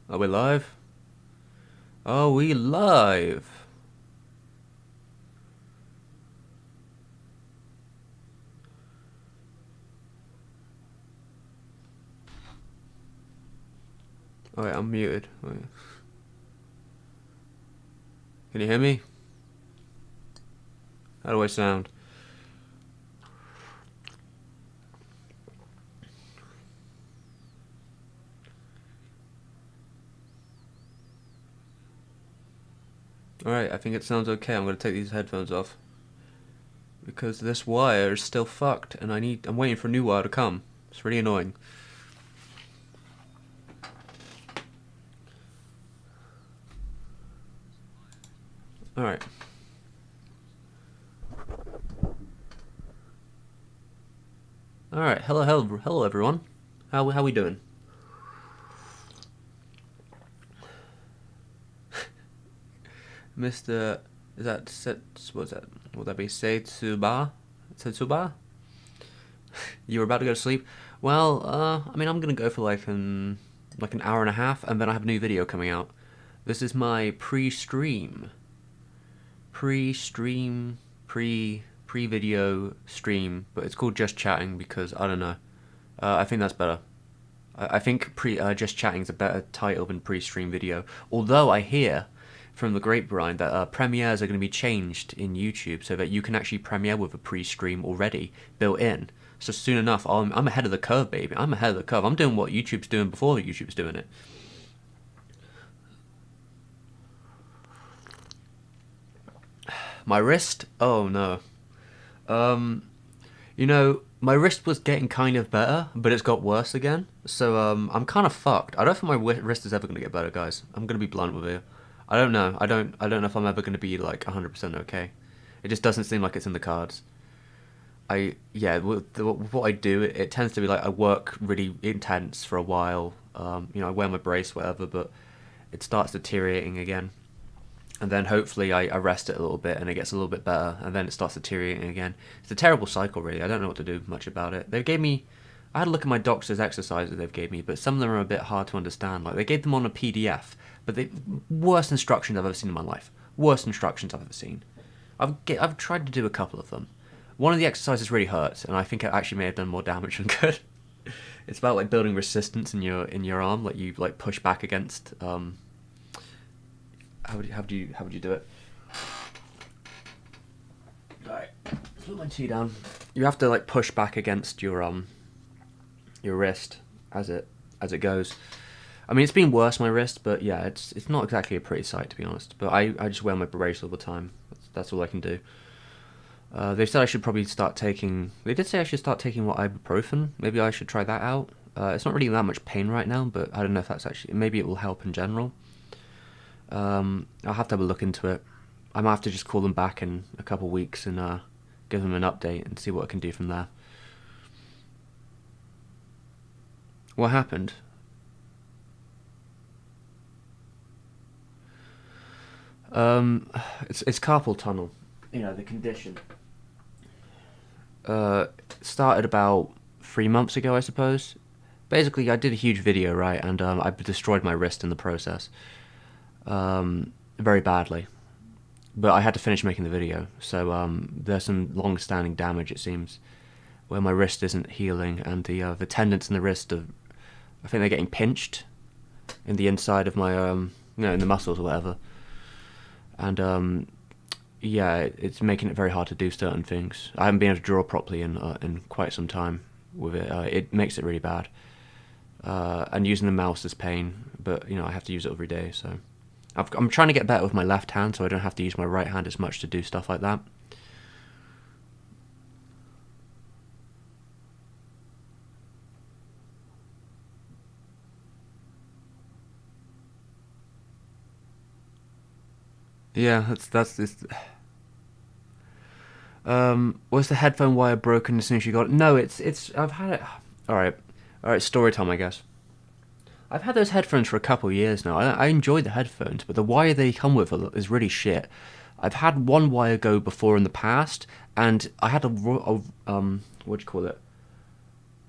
Are we live? Are we live? Oh wait, I'm muted. Wait. Can you hear me? How do I sound? Alright, I think it sounds okay. I'm gonna take these headphones off. Because this wire is still fucked and I'm waiting for a new wire to come. It's really annoying. Alright. Alright, hello everyone. How we doing? Mr. Is that what's that? Would that be Setsuba? Setsuba? You were about to go to sleep? Well, I mean, I'm gonna go for like an hour and a half, and then I have a new video coming out. This is my pre-stream, pre-video stream, but it's called Just Chatting because I don't know. I think that's better. I think Just Chatting is a better title than pre-stream video. Although I hear from the grapevine that premieres are going to be changed in YouTube so that you can actually premiere with a pre-stream already built in. So soon enough, I'm ahead of the curve, baby. I'm ahead of the curve. I'm doing what YouTube's doing before YouTube's doing it. My wrist? Oh no. You know, my wrist was getting kind of better, but it's got worse again. So I'm kind of fucked. I don't think my wrist is ever going to get better, guys. I'm going to be blunt with you. I don't know. I don't know if I'm ever going to be like 100% okay. It just doesn't seem like it's in the cards. What I do, it tends to be like I work really intense for a while. You know, I wear my brace, whatever, but it starts deteriorating again. And then hopefully I rest it a little bit and it gets a little bit better, and then it starts deteriorating again. It's a terrible cycle, really. I don't know what to do much about it. I had a look at my doctor's exercises they've gave me, but some of them are a bit hard to understand. Like, they gave them on a PDF, but worst instructions I've ever seen in my life. Worst instructions I've ever seen. I've tried to do a couple of them. One of the exercises really hurts, and I think it actually may have done more damage than good. It's about like building resistance in your arm, like you like push back against. How would you do it? Alright, put my tea down. You have to like push back against your wrist as it goes. I mean, it's been worse, my wrist, but yeah, it's not exactly a pretty sight, to be honest. But I just wear my brace all the time. That's all I can do. They said I should probably start taking. They did say I should start taking ibuprofen. Maybe I should try that out. It's not really that much pain right now, but I don't know if that's actually. Maybe it will help in general. I'll have to have a look into it. I might have to just call them back in a couple of weeks and give them an update and see what I can do from there. What happened? It's carpal tunnel. You know, the condition. Started about 3 months ago, I suppose. Basically, I did a huge video, right, and I destroyed my wrist in the process. Very badly. But I had to finish making the video, so there's some long-standing damage, it seems, where my wrist isn't healing, and the tendons in the wrist are, I think they're getting pinched in the inside of my, in the muscles or whatever. And yeah, it's making it very hard to do certain things. I haven't been able to draw properly in quite some time with it. It makes it really bad. And using the mouse is pain, but you know I have to use it every day, so. I'm trying to get better with my left hand so I don't have to use my right hand as much to do stuff like that. Yeah, that's this. Was the headphone wire broken as soon as you got it? No, it's. I've had it. All right. Story time, I guess. I've had those headphones for a couple of years now. I enjoy the headphones, but the wire they come with is really shit. I've had one wire go before in the past, and I had what do you call it?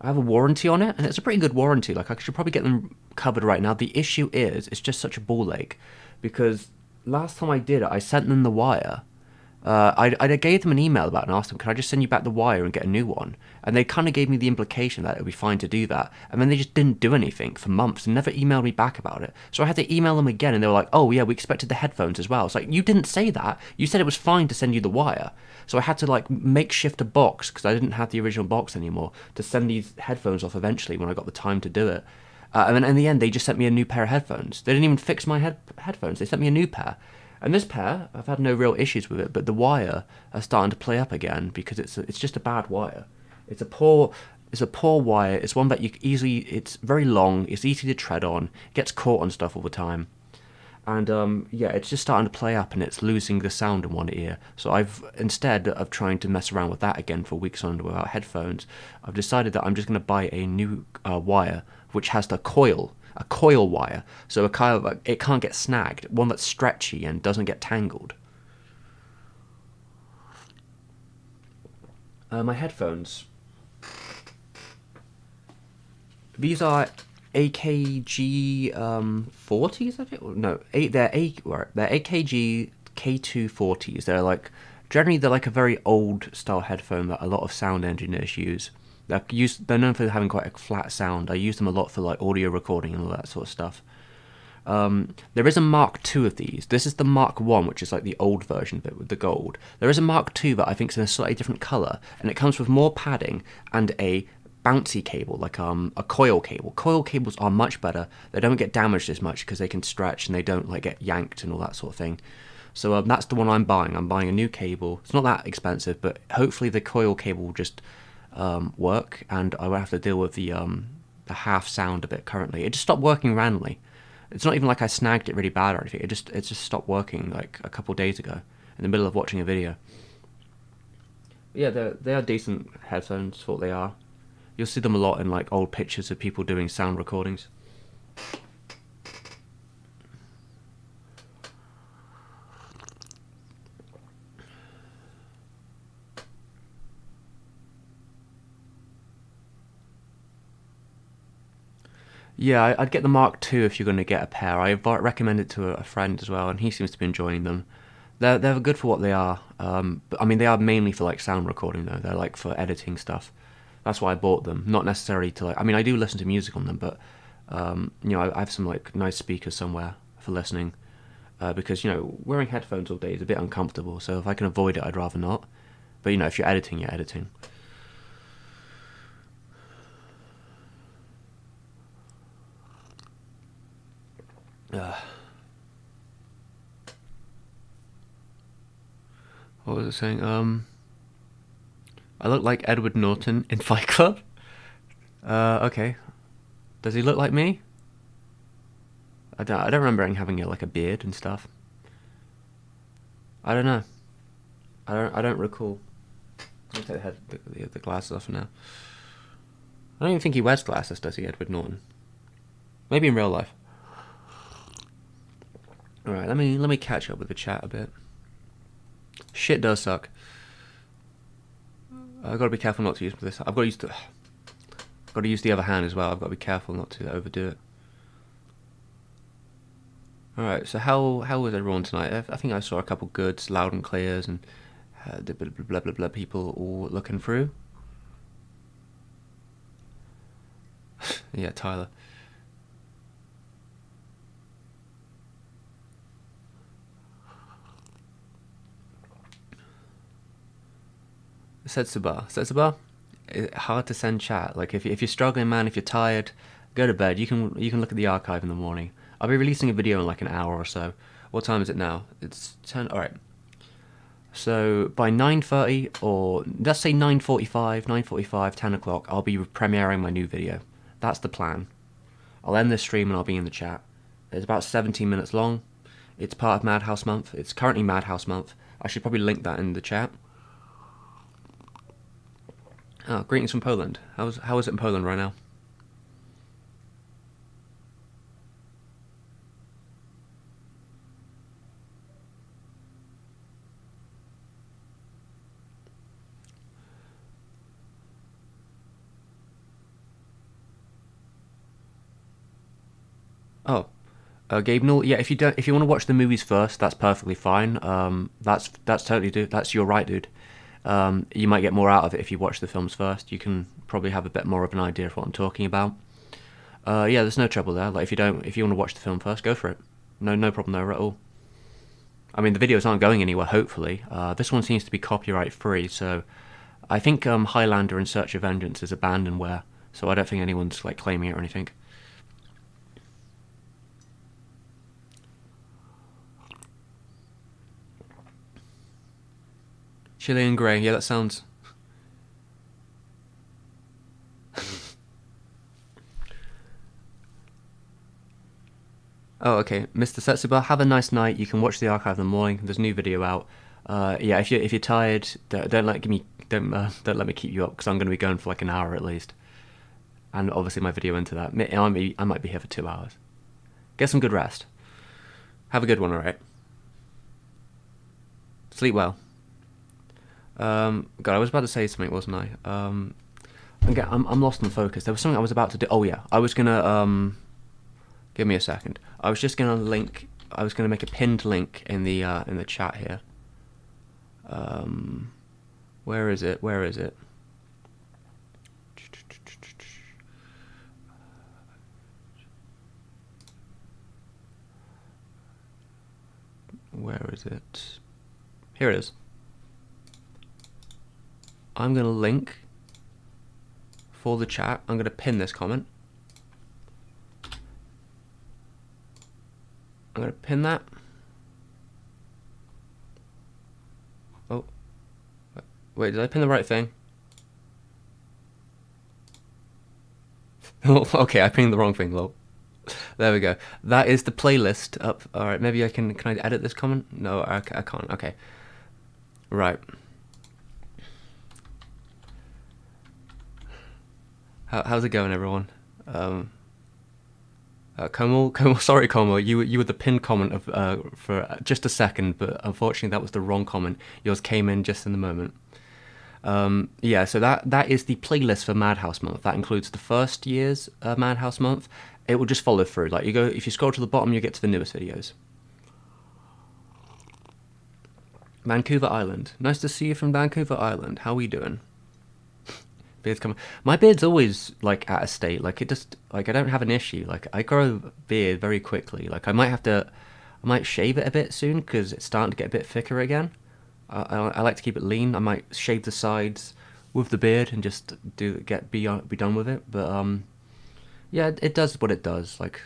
I have a warranty on it, and it's a pretty good warranty. Like, I should probably get them covered right now. The issue is, it's just such a ball ache, because last time I did it, I sent them the wire. I gave them an email about it and asked them, can I just send you back the wire and get a new one? And they kind of gave me the implication that it would be fine to do that. And then they just didn't do anything for months and never emailed me back about it. So I had to email them again, and they were like, oh yeah, we expected the headphones as well. It's like, you didn't say that. You said it was fine to send you the wire. So I had to like makeshift a box, because I didn't have the original box anymore, to send these headphones off eventually when I got the time to do it. And then in the end, they just sent me a new pair of headphones. They didn't even fix my headphones. They sent me a new pair. And this pair, I've had no real issues with it, but the wire are starting to play up again, because it's just a bad wire. It's a poor wire. It's one that it's very long. It's easy to tread on. It gets caught on stuff all the time. And yeah, it's just starting to play up, and it's losing the sound in one ear. So instead of trying to mess around with that again for weeks on without headphones, I've decided that I'm just going to buy a new wire, which has a coil wire, so it can't get snagged, one that's stretchy and doesn't get tangled. My headphones. These are AKG 40s, I think. No, they're AKG K240s. They're like a very old style headphone that a lot of sound engineers use. They're known for having quite a flat sound. I use them a lot for like audio recording and all that sort of stuff. There is a Mark II of these. This is the Mark I, which is like the old version of it with the gold. There is a Mark II that I think is in a slightly different colour, and it comes with more padding and a bouncy cable, like a coil cable. Coil cables are much better. They don't get damaged as much because they can stretch and they don't like get yanked and all that sort of thing. So that's the one I'm buying. I'm buying a new cable. It's not that expensive, but hopefully the coil cable will just work, and I won't have to deal with the half sound of it currently. It just stopped working randomly. It's not even like I snagged it really bad or anything. It just stopped working like a couple days ago in the middle of watching a video. But yeah, they are decent headphones for what they are. You'll see them a lot in like old pictures of people doing sound recordings. Yeah, I'd get the Mark II if you're going to get a pair. I recommend it to a friend as well, and he seems to be enjoying them. They're good for what they are. But I mean, they are mainly for like sound recording though. They're like for editing stuff. That's why I bought them. Not necessarily to like. I mean, I do listen to music on them, but I have some like nice speakers somewhere for listening. Because wearing headphones all day is a bit uncomfortable. So if I can avoid it, I'd rather not. But if you're editing, you're editing. What was it saying? I look like Edward Norton in Fight Club. Okay. Does he look like me? I don't remember him having like a beard and stuff. I don't know. I don't recall. I'll take the glasses off now. I don't even think he wears glasses, does he, Edward Norton? Maybe in real life. Alright, let me catch up with the chat a bit. Shit does suck. I've got to be careful not to use this. I've got to use the other hand as well. I've got to be careful not to overdo it. Alright, so how was everyone tonight? I think I saw a couple goods, loud and clears, and the blah blah blah people all looking through. Yeah, Tyler. Said Sabar, hard to send chat. Like if you're struggling, man, if you're tired, go to bed. You can look at the archive in the morning. I'll be releasing a video in like an hour or so. What time is it now? It's 10. All right. So by 9:30 or let's say 9:45, 10 o'clock, I'll be premiering my new video. That's the plan. I'll end this stream and I'll be in the chat. It's about 17 minutes long. It's part of Madhouse Month. It's currently Madhouse Month. I should probably link that in the chat. Oh, greetings from Poland. How is it in Poland right now? Oh, Gabe Newell. Yeah, if you want to watch the movies first, that's perfectly fine. That's totally dude. That's your right, dude. You might get more out of it if you watch the films first. You can probably have a bit more of an idea of what I'm talking about. Yeah, there's no trouble there. Like if you want to watch the film first, go for it. No problem there at all. I mean, the videos aren't going anywhere. Hopefully, this one seems to be copyright free, so I think Highlander in Search of Vengeance is abandonware, so I don't think anyone's like claiming it or anything. Chilean Grey, yeah, that sounds. Oh, okay, Mr. Setsuba, have a nice night. You can watch the archive in the morning. There's a new video out. Yeah, if you're tired, don't let me keep you up because I'm going to be going for like an hour at least, and obviously my video into that. I might be here for 2 hours. Get some good rest. Have a good one, alright? Sleep well. God, I was about to say something, wasn't I? Again, I'm lost in focus. There was something I was about to do. Oh yeah, I was gonna give me a second. I was just gonna link. I was gonna make a pinned link in the chat here. Where is it? Where is it? Where is it? Here it is. I'm gonna link for the chat. I'm gonna pin this comment. I'm gonna pin that. Oh, wait, did I pin the right thing? Oh, okay, I pinned the wrong thing, lol. There we go. That is the playlist up. Alright, maybe I can I edit this comment? No, I can't. Okay. Right. How's it going, everyone? Como, sorry, Como, you were the pinned comment of for just a second, but unfortunately that was the wrong comment. Yours came in just in the moment. Yeah, so that is the playlist for Madhouse Month. That includes the first year's Madhouse Month. It will just follow through. Like if you scroll to the bottom, you get to the newest videos. Vancouver Island. Nice to see you from Vancouver Island. How are you doing? Beard's coming. My beard's always like at a state. Like it just like I don't have an issue. Like I grow beard very quickly. Like I might shave it a bit soon because it's starting to get a bit thicker again. I like to keep it lean. I might shave the sides with the beard and just be done with it. But yeah, it does what it does. Like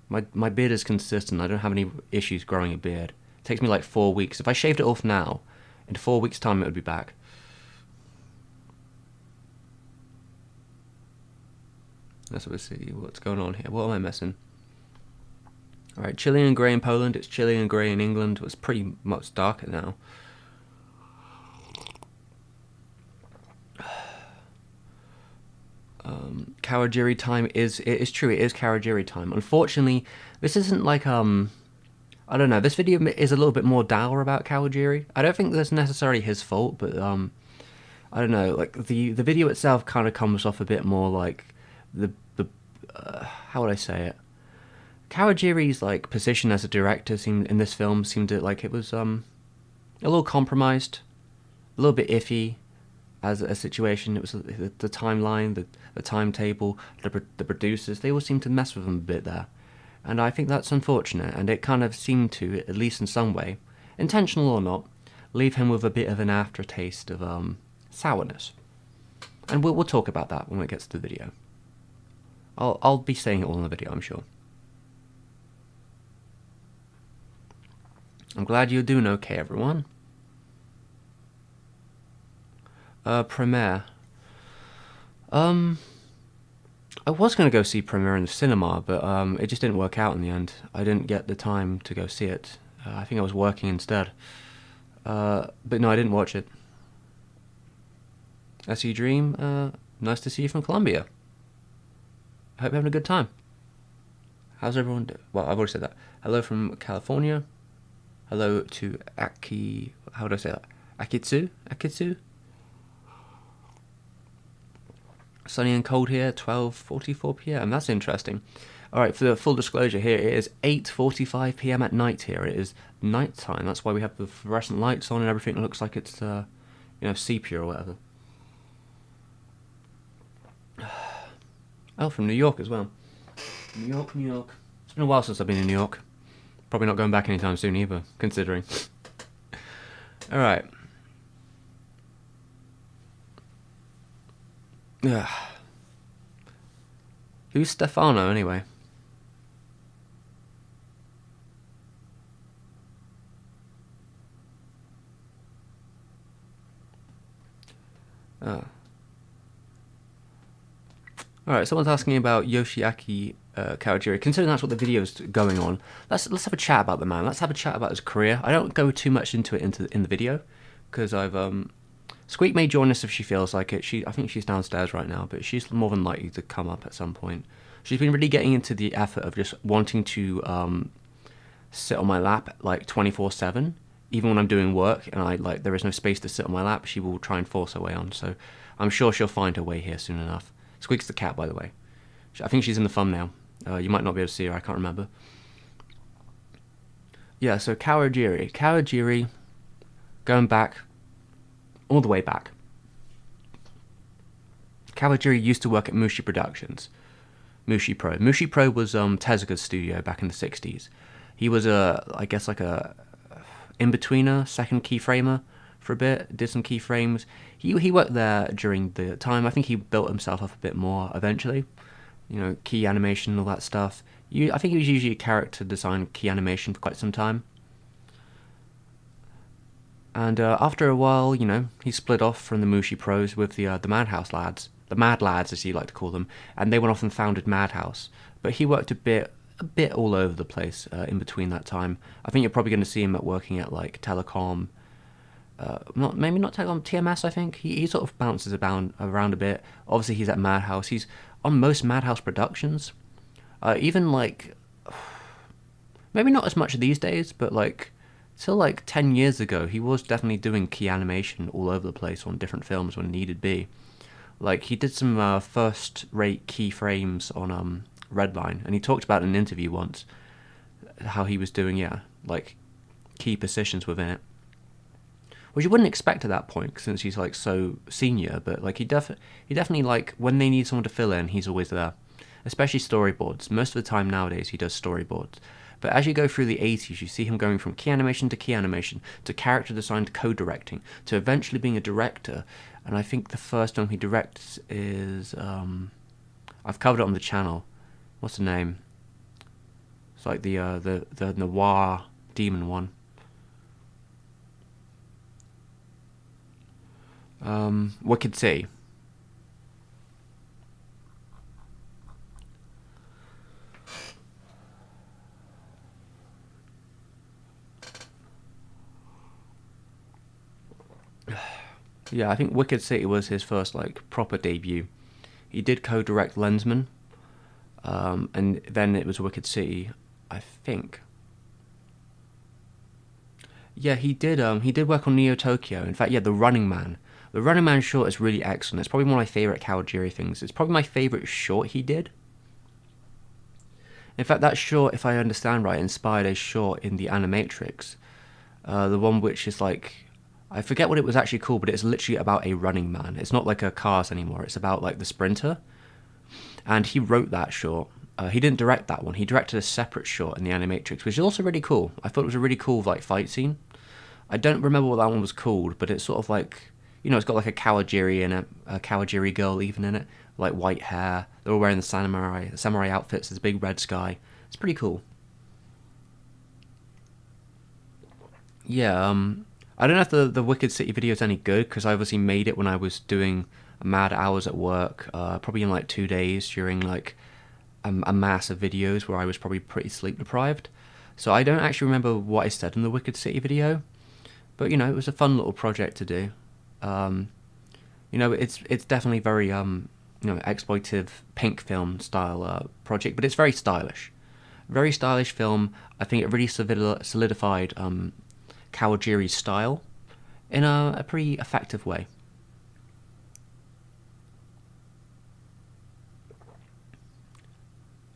my beard is consistent. I don't have any issues growing a beard. It takes me like 4 weeks. If I shaved it off now, in 4 weeks' time it would be back. Let's see what's going on here. What am I missing? Alright, Chilean grey in Poland. It's Chilean grey in England. It's pretty much darker now. Kawajiri time is true. It is Kawajiri time. Unfortunately, this isn't like I don't know. This video is a little bit more dour about Kawajiri. I don't think that's necessarily his fault, but I don't know. Like the video itself kind of comes off a bit more like the how would I say it? Kawajiri's like position as a director seemed in this film seemed to like it was a little compromised, a little bit iffy as a situation. It was the timeline, the timetable, the producers. They all seemed to mess with him a bit there, and I think that's unfortunate. And it kind of seemed to, at least in some way, intentional or not, leave him with a bit of an aftertaste of sourness. And we'll talk about that when it gets to the video. I'll be saying it all in the video, I'm sure. I'm glad you're doing okay, everyone. Premiere. I was going to go see Premiere in the cinema, but it just didn't work out in the end. I didn't get the time to go see it. I think I was working instead. But no, I didn't watch it. SE Dream, nice to see you from Colombia. I hope you're having a good time. How's everyone doing? Well, I've already said that. Hello from California. Hello to Aki... How would I say that? Akitsu? Akitsu? Sunny and cold here, 12:44 p.m. That's interesting. All right, for the full disclosure here, it is 8:45 p.m. at night here. It is night time. That's why we have the fluorescent lights on and everything. It looks like it's, sepia or whatever. Oh, from New York as well. New York, New York. It's been a while since I've been in New York. Probably not going back anytime soon either, considering. All right. Who's Stefano anyway? Oh. Alright, someone's asking about Yoshiaki Kawajiri. Considering that's what the video's going on, let's have a chat about the man. Let's have a chat about his career. I don't go too much into it in the video, because I've Squeak may join us if she feels like it. I think she's downstairs right now, but she's more than likely to come up at some point. She's been really getting into the effort of just wanting to sit on my lap like 24/7. Even when I'm doing work and there is no space to sit on my lap, she will try and force her way on. So I'm sure she'll find her way here soon enough. Squeak's the cat, by the way. I think she's in the thumbnail. You might not be able to see her, I can't remember. Yeah, so Kawajiri. Kawajiri, going back, all the way back. Kawajiri used to work at Mushi Productions. Mushi Pro. Mushi Pro was Tezuka's studio back in the 60s. He was I guess like a in-betweener, second keyframer for a bit, did some keyframes. He worked there during the time. I think he built himself up a bit more eventually. Key animation, all that stuff. I think he was usually a character design key animation for quite some time. And after a while, he split off from the Mushi Pros with the Madhouse lads. The Mad Lads, as he liked to call them. And they went off and founded Madhouse. But he worked a bit all over the place in between that time. I think you're probably going to see him working at like Telecom, maybe not Telecom, TMS. I think he sort of bounces around a bit. Obviously, he's at Madhouse. He's on most Madhouse productions. Even like maybe not as much these days, but like till like 10 years ago, he was definitely doing key animation all over the place on different films when needed be. Like he did some first-rate keyframes on Redline, and he talked about in an interview once how he was doing like key positions within it, which you wouldn't expect at that point since he's like so senior. But like he definitely like when they need someone to fill in, he's always there. Especially storyboards. Most of the time nowadays he does storyboards. But as you go through the 80s, you see him going from key animation to character design to co-directing to eventually being a director. And I think the first film he directs is I've covered it on the channel. What's the name? It's like the noir demon one. Wicked City. Yeah, I think Wicked City was his first like proper debut. He did co-direct Lensman, and then it was Wicked City, I think. Yeah, he did. He did work on Neo Tokyo. In fact, yeah, The Running Man. The Running Man short is really excellent. It's probably one of my favorite Kawajiri things. It's probably my favorite short he did. In fact, that short, if I understand right, inspired a short in the Animatrix. The one which is like, I forget what it was actually called, but it's literally about a running man. It's not like a Cars anymore. It's about like the sprinter. And he wrote that short. He didn't direct that one. He directed a separate short in the Animatrix, which is also really cool. I thought it was a really cool like fight scene. I don't remember what that one was called, but it's sort of like, it's got like a Kawajiri in it, a Kawajiri girl even in it, like white hair. They're all wearing the samurai outfits. There's a big red sky. It's pretty cool. Yeah, I don't know if the Wicked City video is any good, because I obviously made it when I was doing mad hours at work, probably in like 2 days during like a mass of videos where I was probably pretty sleep deprived. So I don't actually remember what I said in the Wicked City video, but it was a fun little project to do. It's definitely very exploitive pink film style project, but it's very stylish. Very stylish film. I think it really solidified Kawajiri's style in a pretty effective way.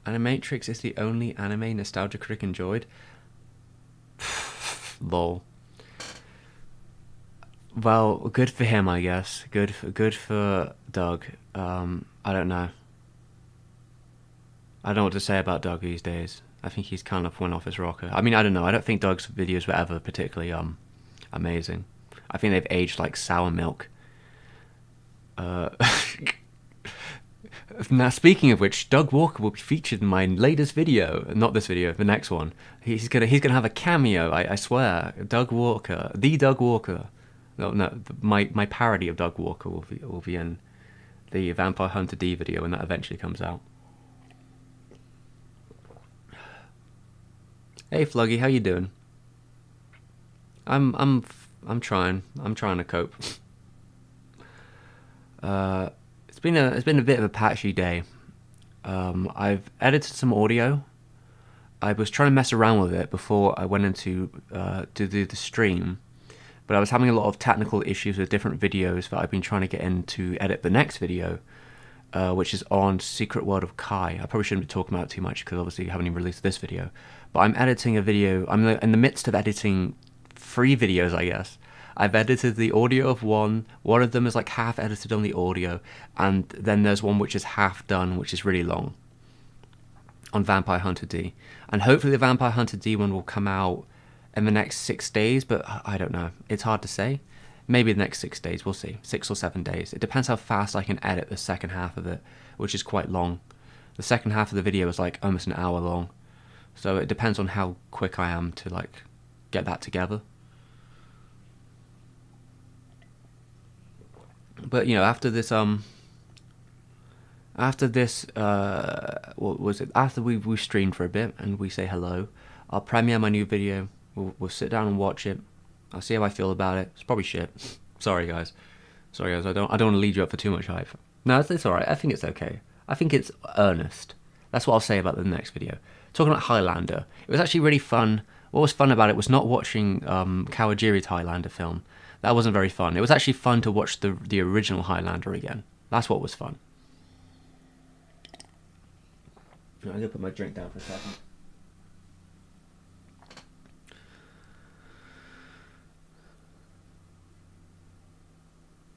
Animatrix is the only anime Nostalgia Critic enjoyed. Lol. Well, good for him, I guess. Good for Doug. I don't know. I don't know what to say about Doug these days. I think he's kind of went off his rocker. I mean, I don't know. I don't think Doug's videos were ever particularly amazing. I think they've aged like sour milk. Uh, Now, speaking of which, Doug Walker will be featured in my latest video. Not this video, the next one. He's gonna have a cameo. I swear. Doug Walker, the Doug Walker. No, my parody of Doug Walker will be in the Vampire Hunter D video when that eventually comes out. Hey Fluggy, how you doing? I'm trying. I'm trying to cope. It's been a bit of a patchy day. I've edited some audio. I was trying to mess around with it before I went into to do the stream, but I was having a lot of technical issues with different videos that I've been trying to get in to edit the next video, which is on Secret World of Kai. I probably shouldn't be talking about it too much because obviously I haven't even released this video. But I'm editing a video. I'm in the midst of editing 3 videos, I guess. I've edited the audio of one. One of them is like half edited on the audio, and then there's one which is half done, which is really long, on Vampire Hunter D. And hopefully the Vampire Hunter D one will come out in the next 6 days, but I don't know. It's hard to say. Maybe the next 6 days, we'll see. 6 or 7 days. It depends how fast I can edit the second half of it, which is quite long. The second half of the video is like almost an hour long. So it depends on how quick I am to like get that together. But you know, after this what was it? After we streamed for a bit and we say hello, I'll premiere my new video. We'll sit down and watch it. I'll see how I feel about it. It's probably shit. Sorry guys. I don't want to lead you up for too much hype. No, it's alright. I think it's okay. I think it's earnest. That's what I'll say about the next video. Talking about Highlander, it was actually really fun. What was fun about it was not watching Kawajiri's Highlander film. That wasn't very fun. It was actually fun to watch the original Highlander again. That's what was fun. I'm going to put my drink down for a second.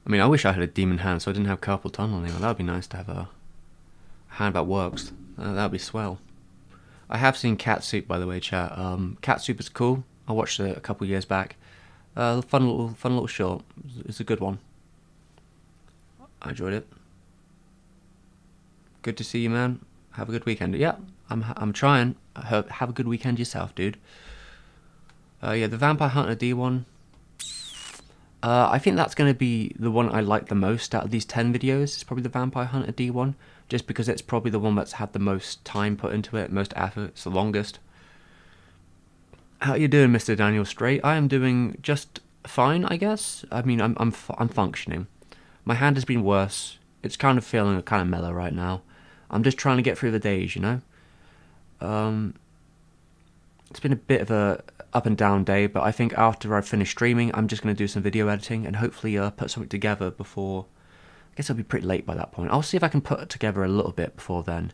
I mean, I wish I had a demon hand so I didn't have carpal tunnel anymore. That would be nice to have a hand that works. That would be swell. I have seen Cat Soup, by the way, chat. Cat Soup is cool. I watched it a couple years back. Fun little short. It's a good one. I enjoyed it. Good to see you, man. Have a good weekend. Yeah, I'm trying. Have a good weekend yourself, dude. Yeah, the Vampire Hunter D one. I think that's going to be the one I like the most out of these 10 videos. It's probably the Vampire Hunter D one, just because it's probably the one that's had the most time put into it, most effort. It's the longest. How you doing, Mr. Daniel Strait? I am doing just fine, I guess. I mean, I'm functioning. My hand has been worse. It's kind of feeling kind of mellow right now. I'm just trying to get through the days, you know. It's been a bit of a up and down day, but I think after I've finished streaming, I'm just going to do some video editing and hopefully put something together before. I guess I'll be pretty late by that point. I'll see if I can put it together a little bit before then,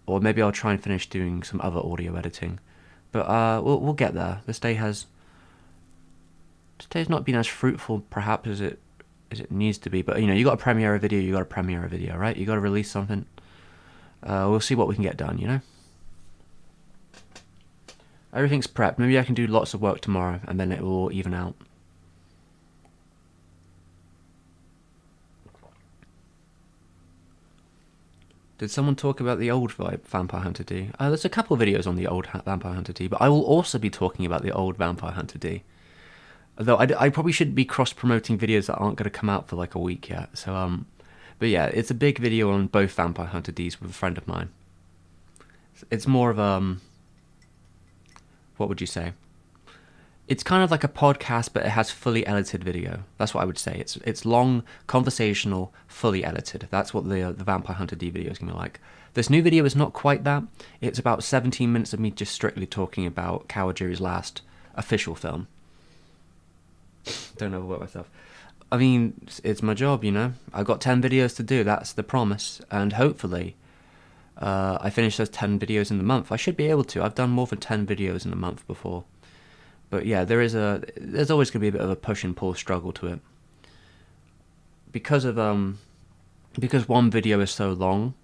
or maybe I'll try and finish doing some other audio editing. But we'll get there. This day's not been as fruitful perhaps as it needs to be, but you know, you got to premiere a video, right? You got to release something. We'll see what we can get done, you know. Everything's prepped. Maybe I can do lots of work tomorrow and then it will all even out. Did someone talk about the old Vampire Hunter D? There's a couple of videos on the old Vampire Hunter D, but I will also be talking about the old Vampire Hunter D. Although I probably shouldn't be cross-promoting videos that aren't going to come out for like a week yet. So, but yeah, it's a big video on both Vampire Hunter Ds with a friend of mine. It's more of what would you say? It's kind of like a podcast, but it has fully edited video. That's what I would say. It's long, conversational, fully edited. That's what the Vampire Hunter D video is going to be like. This new video is not quite that. It's about 17 minutes of me just strictly talking about Kawajiri's last official film. Don't overwork myself. I mean, it's my job, you know. I've got 10 videos to do. That's the promise. And hopefully, I finished those 10 videos in the month. I should be able to. I've done more than 10 videos in a month before. But yeah, there's always going to be a bit of a push and pull struggle to it. Because one video is so long,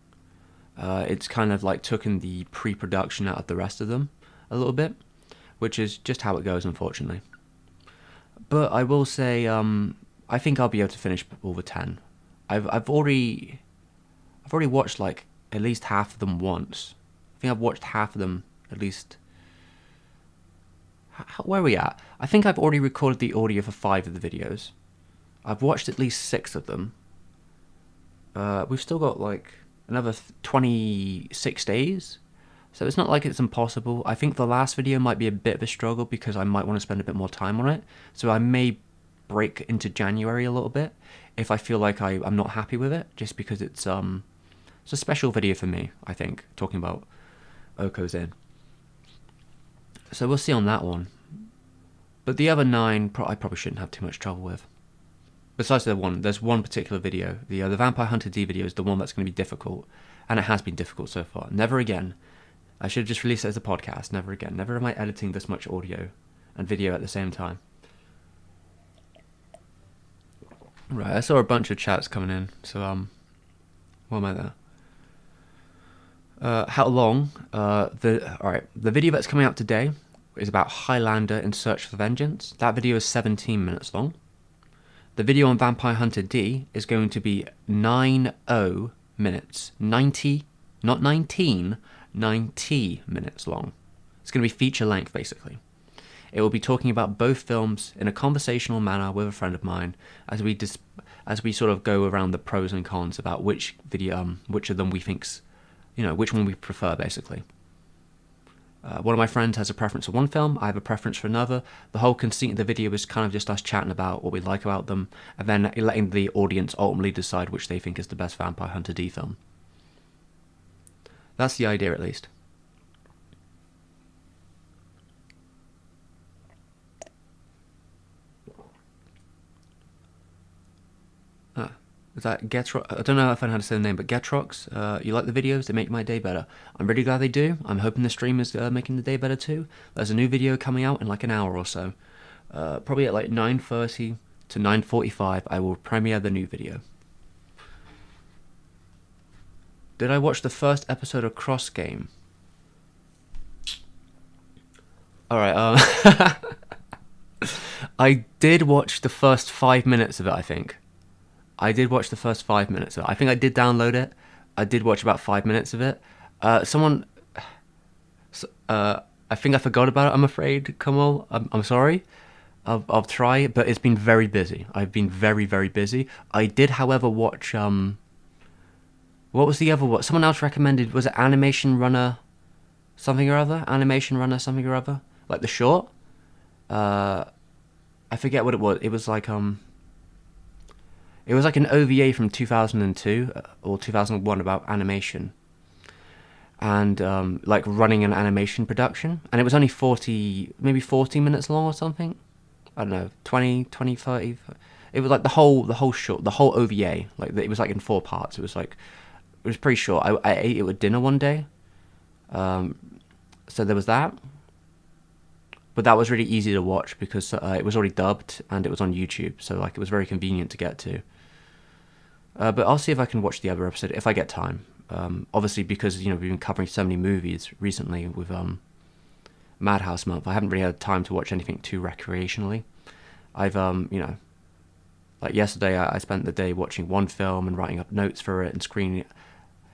it's kind of like taken the pre-production out of the rest of them a little bit, which is just how it goes, unfortunately. But I will say, I think I'll be able to finish all the 10. I've already watched like at least half of them once. I think I've watched half of them at least. Where are we at? I think I've already recorded the audio for 5 of the videos. I've watched at least 6 of them. We've still got like another 26 days. So it's not like it's impossible. I think the last video might be a bit of a struggle because I might want to spend a bit more time on it. So I may break into January a little bit if I feel like I'm not happy with it, just because it's a special video for me, I think, talking about Oko's Inn. So we'll see on that one. But the other 9, I probably shouldn't have too much trouble with. Besides there's one particular video. The Vampire Hunter D video is the one that's going to be difficult. And it has been difficult so far. Never again. I should have just released it as a podcast. Never again. Never am I editing this much audio and video at the same time. Right, I saw a bunch of chats coming in. So, what am I there? How long? Alright, the video that's coming out today is about Highlander in Search for Vengeance. That video is 17 minutes long. The video on Vampire Hunter D is going to be 90 minutes. 90, not 19, 90 minutes long. It's going to be feature length, basically. It will be talking about both films in a conversational manner with a friend of mine as we sort of go around the pros and cons about which of them we think's, which one we prefer, basically. One of my friends has a preference for one film, I have a preference for another. The whole conceit of the video is kind of just us chatting about what we like about them, and then letting the audience ultimately decide which they think is the best Vampire Hunter D film. That's the idea, at least. Is that Getrox? I don't know if I know how to say the name, but Getrox, you like the videos? They make my day better. I'm really glad they do. I'm hoping the stream is making the day better too. There's a new video coming out in like an hour or so. Probably at like 9:30 to 9:45, I will premiere the new video. Did I watch the first episode of Cross Game? Alright, I did watch the first 5 minutes of it, I think. I did watch the first 5 minutes of it. I think I did download it. I did watch about 5 minutes of it. I think I forgot about it, I'm afraid, Kamal. I'm sorry. I'll try, but it's been very busy. I've been very, very busy. I did, however, watch, what was the other one? Someone else recommended, was it Animation Runner something or other? Animation Runner something or other? Like the short? I forget what it was. It was like an OVA from 2002 or 2001 about animation and like running an animation production, and it was only 40 minutes long or something. I don't know, 20, 30. It was like the whole OVA, like it was like in 4 parts. It was pretty short. I ate it with dinner one day, so there was that. But that was really easy to watch because it was already dubbed and it was on YouTube, so like it was very convenient to get to. But I'll see if I can watch the other episode if I get time. Obviously, because we've been covering so many movies recently with Madhouse Month, I haven't really had time to watch anything too recreationally. I've like yesterday, I spent the day watching one film and writing up notes for it and screening it.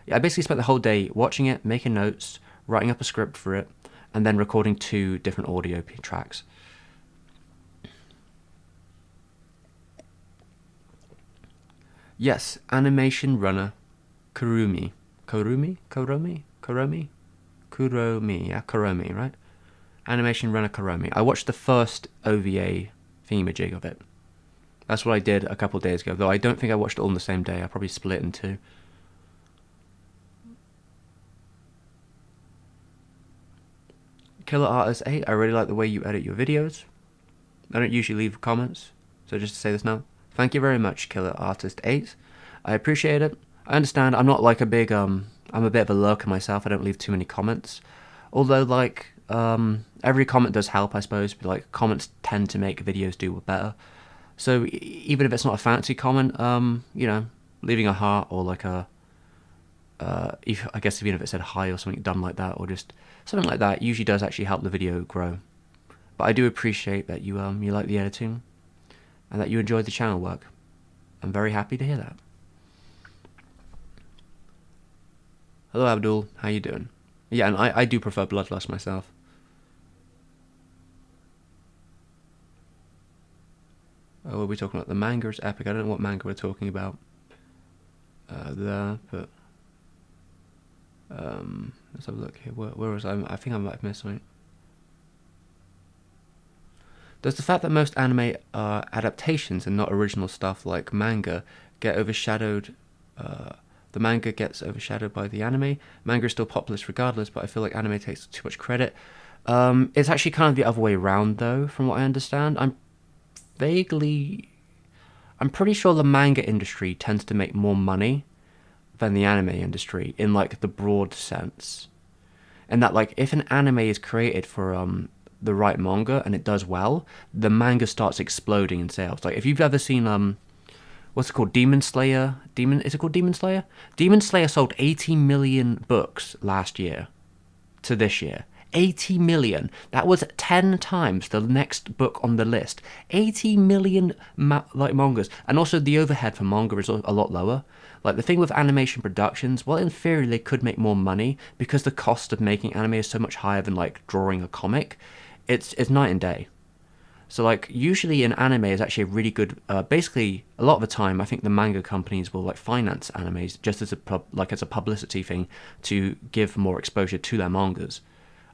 Yeah, I basically spent the whole day watching it, making notes, writing up a script for it, and then recording 2 different audio tracks. Yes, Animation Runner Kuromi, yeah, Kuromi, right? Animation Runner Kuromi. I watched the first OVA thingamajig of it. That's what I did a couple of days ago, though I don't think I watched it all on the same day. I probably split it in 2. Killer Artist 8, I really like the way you edit your videos. I don't usually leave comments, so just to say this now. Thank you very much, Killer Artist 8. I appreciate it. I understand I'm not like a big I'm a bit of a lurker myself. I don't leave too many comments. Although, like, every comment does help, I suppose. But, like, comments tend to make videos do better. So even if it's not a fancy comment, you know, leaving a heart or like I guess even if it said hi or something dumb like that, or just something like that, usually does actually help the video grow. But I do appreciate that you like the editing and that you enjoyed the channel work. I'm very happy to hear that. Hello Abdul, how you doing? Yeah, and I do prefer Bloodlust myself. Oh, what are we talking about? The manga is epic. I don't know what manga we're talking about. There, but let's have a look here. Where was I? I think I might have missed something. Does the fact that most anime are adaptations and not original stuff like manga get overshadowed? The manga gets overshadowed by the anime. Manga is still popular regardless, but I feel like anime takes too much credit. It's actually kind of the other way around, though, from what I understand. I'm pretty sure the manga industry tends to make more money than the anime industry in like the broad sense. And that like if an anime is created for the right manga and it does well, the manga starts exploding in sales. Like if you've ever seen what's it called? Demon Slayer? Is it called Demon Slayer? Demon Slayer sold 80 million books last year to this year. 80 million. That was 10 times the next book on the list. 80 million mangas. And also the overhead for manga is a lot lower. Like the thing with animation productions, well, in theory they could make more money because the cost of making anime is so much higher than like drawing a comic. It's night and day. So like usually an anime is actually a really good. Basically, a lot of the time, I think the manga companies will like finance animes just as as a publicity thing to give more exposure to their mangas.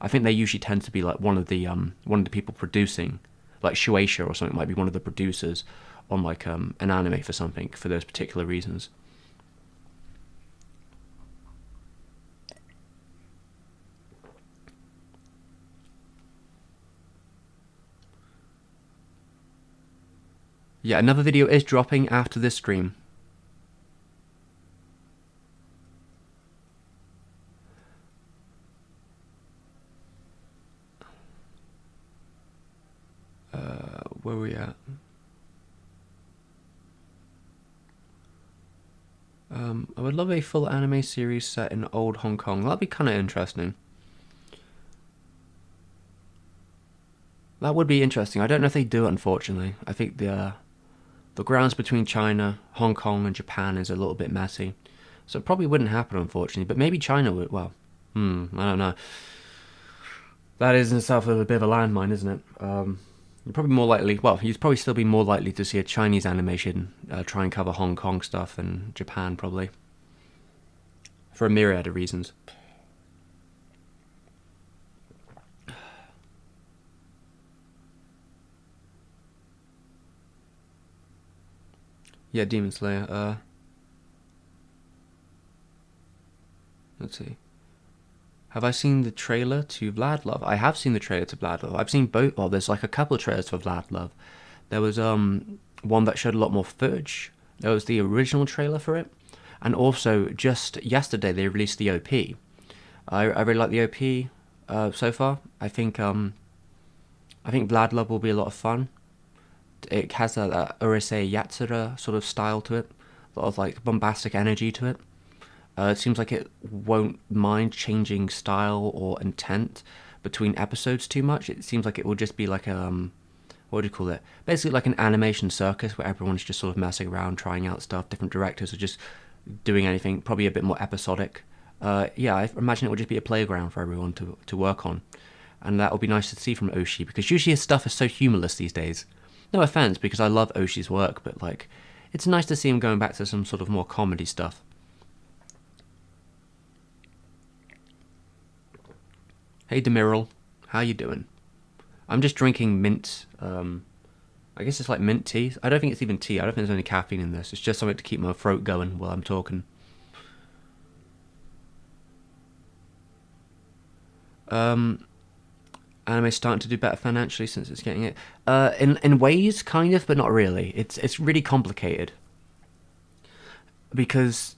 I think they usually tend to be like one of the people producing, like Shueisha or something might be one of the producers on like an anime for something for those particular reasons. Yeah, another video is dropping after this stream. Where are we at? I would love a full anime series set in old Hong Kong. That'd be kind of interesting. That would be interesting. I don't know if they do it, unfortunately. I think the grounds between China, Hong Kong, and Japan is a little bit messy. So it probably wouldn't happen, unfortunately. But maybe China would. Well, I don't know. That is in itself a bit of a landmine, isn't it? You're probably more likely. Well, you'd probably still be more likely to see a Chinese animation try and cover Hong Kong stuff than Japan, probably. For a myriad of reasons. Yeah, Demon Slayer. Let's see. Have I seen the trailer to Vlad Love? I have seen the trailer to Vlad Love. I've seen both. Well, there's like a couple of trailers for Vlad Love. There was one that showed a lot more footage. There was the original trailer for it, and also just yesterday they released the OP. I really like the OP so far. I think Vlad Love will be a lot of fun. It has that Urusei Yatsura sort of style to it, a lot of like bombastic energy to it. It seems like it won't mind changing style or intent between episodes too much. It seems like it will just be like what do you call it? Basically like an animation circus where everyone's just sort of messing around, trying out stuff. Different directors are just doing anything, probably a bit more episodic. Yeah, I imagine it would just be a playground for everyone to work on. And that would be nice to see from Oshii, because usually his stuff is so humorless these days. No offense, because I love Oshii's work, but like, it's nice to see him going back to some sort of more comedy stuff. Hey Demiral, how you doing? I'm just drinking mint, I guess it's like mint tea. I don't think it's even tea. I don't think there's any caffeine in this. It's just something to keep my throat going while I'm talking. Anime's starting to do better financially since it's getting it. In ways, kind of, but not really. It's really complicated. Because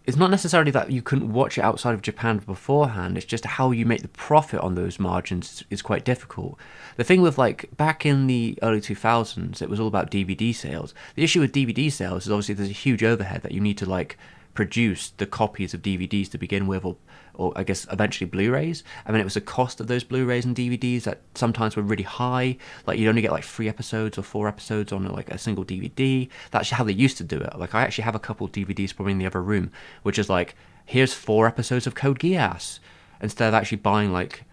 it's not necessarily that you couldn't watch it outside of Japan beforehand. It's just how you make the profit on those margins is quite difficult. The thing with like back in the early 2000s, it was all about DVD sales. The issue with DVD sales is obviously there's a huge overhead that you need to like produce the copies of DVDs to begin with, or I guess eventually Blu-rays. I mean, it was the cost of those Blu-rays and DVDs that sometimes were really high. Like you'd only get like 3 episodes or 4 episodes on like a single DVD. That's how they used to do it. Like I actually have a couple of DVDs probably in the other room, which is like, here's 4 episodes of Code Geass, instead of actually buying like,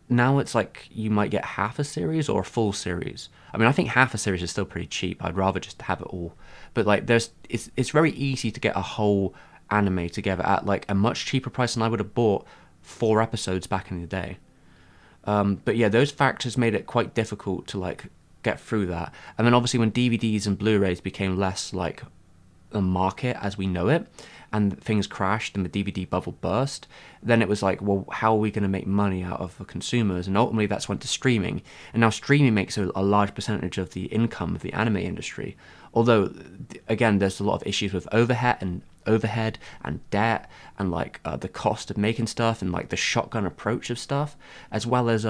now it's like you might get half a series or a full series. I mean, I think half a series is still pretty cheap. I'd rather just have it all. But like, it's very easy to get a whole anime together at like a much cheaper price than I would have bought 4 episodes back in the day. But yeah, those factors made it quite difficult to like get through that. And then obviously when DVDs and Blu-rays became less like a market as we know it, and things crashed and the DVD bubble burst, then it was like, well, how are we going to make money out of the consumers? And ultimately that's went to streaming. And now streaming makes a large percentage of the income of the anime industry. Although, again, there's a lot of issues with overhead and debt and like the cost of making stuff and like the shotgun approach of stuff, as well as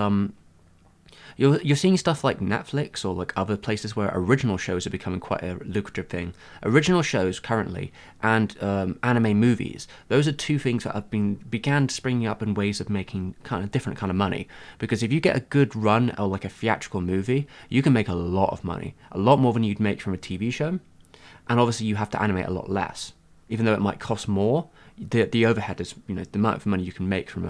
you're seeing stuff like Netflix or like other places where original shows are becoming quite a lucrative thing. Original shows currently and anime movies, those are two things that have began springing up in ways of making kind of different kind of money. Because if you get a good run or like a theatrical movie, you can make a lot of money, a lot more than you'd make from a TV show. And obviously you have to animate a lot less, even though it might cost more. The overhead is, the amount of money you can make from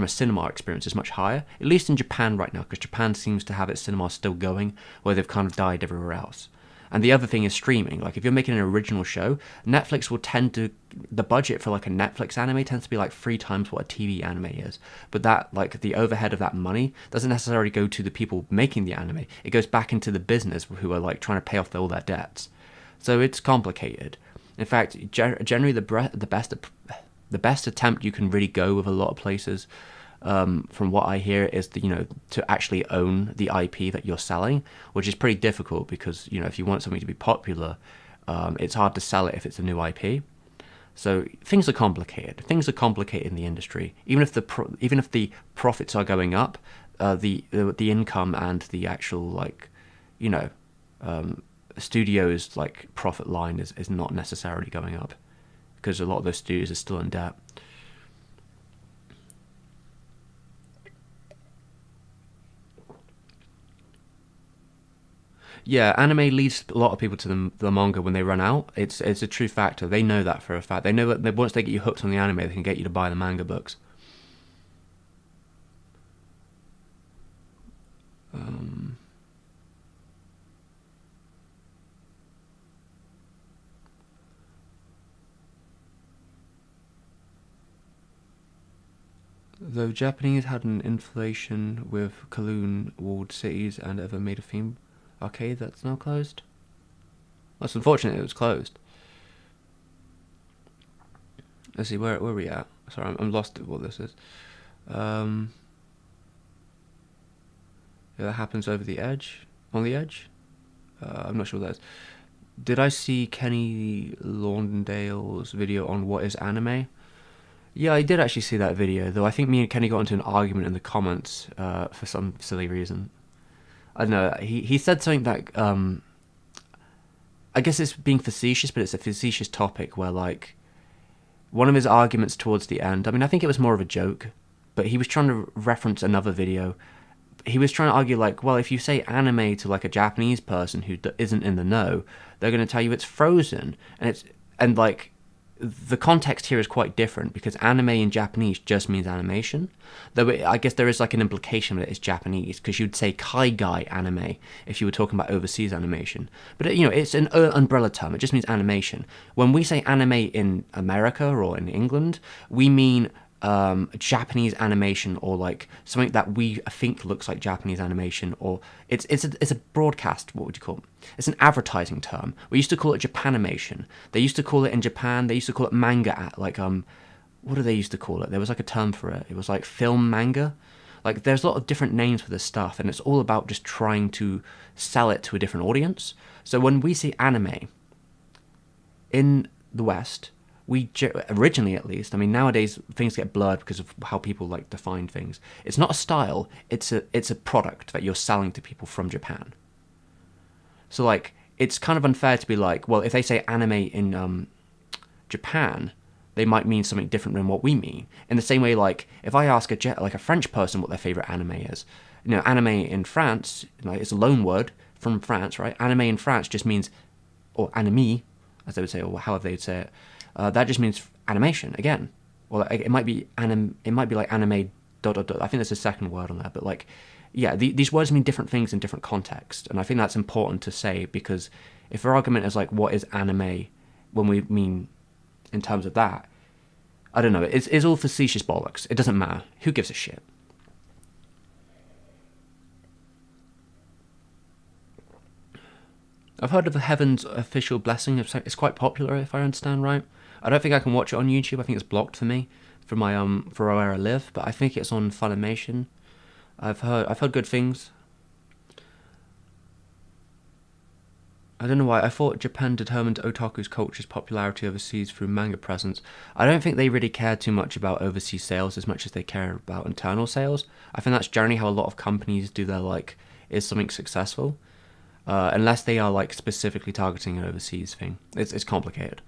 a cinema experience is much higher, at least in Japan right now, because Japan seems to have its cinema still going, where they've kind of died everywhere else. And the other thing is streaming. Like if you're making an original show, Netflix will tend to, the budget for like a Netflix anime tends to be like 3 times what a TV anime is. But that, like the overhead of that money doesn't necessarily go to the people making the anime. It goes back into the business who are like trying to pay off all their debts. So it's complicated. In fact, generally the best attempt you can really go with a lot of places, from what I hear, is to actually own the IP that you're selling, which is pretty difficult because if you want something to be popular, it's hard to sell it if it's a new IP. So things are complicated. Things are complicated in the industry. Even if the profits are going up, the income and the actual studios like profit line is not necessarily going up, because a lot of those studios are still in debt. Yeah, anime leads a lot of people to the manga when they run out. It's a true factor. They know that for a fact. They know that once they get you hooked on the anime, they can get you to buy the manga books. Um, Though Japanese had an inflation with Kowloon walled cities and ever made a theme arcade that's now closed. That's unfortunate it was closed. Let's see, where are we at? Sorry, I'm lost at what this is. Yeah, that happens over the edge. On the edge? I'm not sure what that is. Did I see Kenny Laundale's video on what is anime? Yeah, I did actually see that video, though I think me and Kenny got into an argument in the comments for some silly reason. I don't know, he said something that, I guess it's being facetious, but it's a facetious topic where, like, one of his arguments towards the end, I mean, I think it was more of a joke, but he was trying to reference another video. He was trying to argue, like, well, if you say anime to, like, a Japanese person who isn't in the know, they're going to tell you it's Frozen, and like, the context here is quite different, because anime in Japanese just means animation, though I guess there is like an implication that it's Japanese, because you'd say Kaigai anime if you were talking about overseas animation, but it's an umbrella term. It just means animation. When we say anime in America or in England, we mean Japanese animation, or like something that we think looks like Japanese animation, or it's a broadcast, what would you call it? It's an advertising term. We used to call it Japanimation. They used to call it in Japan, they used to call it manga, what do they used to call it? There was like a term for it. It was like film manga. Like there's a lot of different names for this stuff, and it's all about just trying to sell it to a different audience. So when we say anime in the West, originally, at least, I mean, nowadays things get blurred because of how people like define things. It's not a style, it's a product that you're selling to people from Japan. So like, it's kind of unfair to be like, well, if they say anime in Japan, they might mean something different than what we mean. In the same way, like, if I ask a French person what their favorite anime is, anime in France, like, it's a loan word from France, right? Anime in France just means, or anime, as they would say, or however they would say it. That just means animation again. Or it might be It might be like anime. Dot dot dot. I think there's a second word on there, but like, yeah, these words mean different things in different contexts, and I think that's important to say, because if our argument is like, what is anime, when we mean in terms of that, I don't know. It's all facetious bollocks. It doesn't matter. Who gives a shit? I've heard of the Heaven's official blessing. It's quite popular, if I understand right. I don't think I can watch it on YouTube. I think it's blocked for me, for my for where I live. But I think it's on Funimation. I've heard good things. I don't know why. I thought Japan determined otaku's culture's popularity overseas through manga presence. I don't think they really care too much about overseas sales as much as they care about internal sales. I think that's generally how a lot of companies do their, like, is something successful? Unless they are, like, specifically targeting an overseas thing. It's complicated.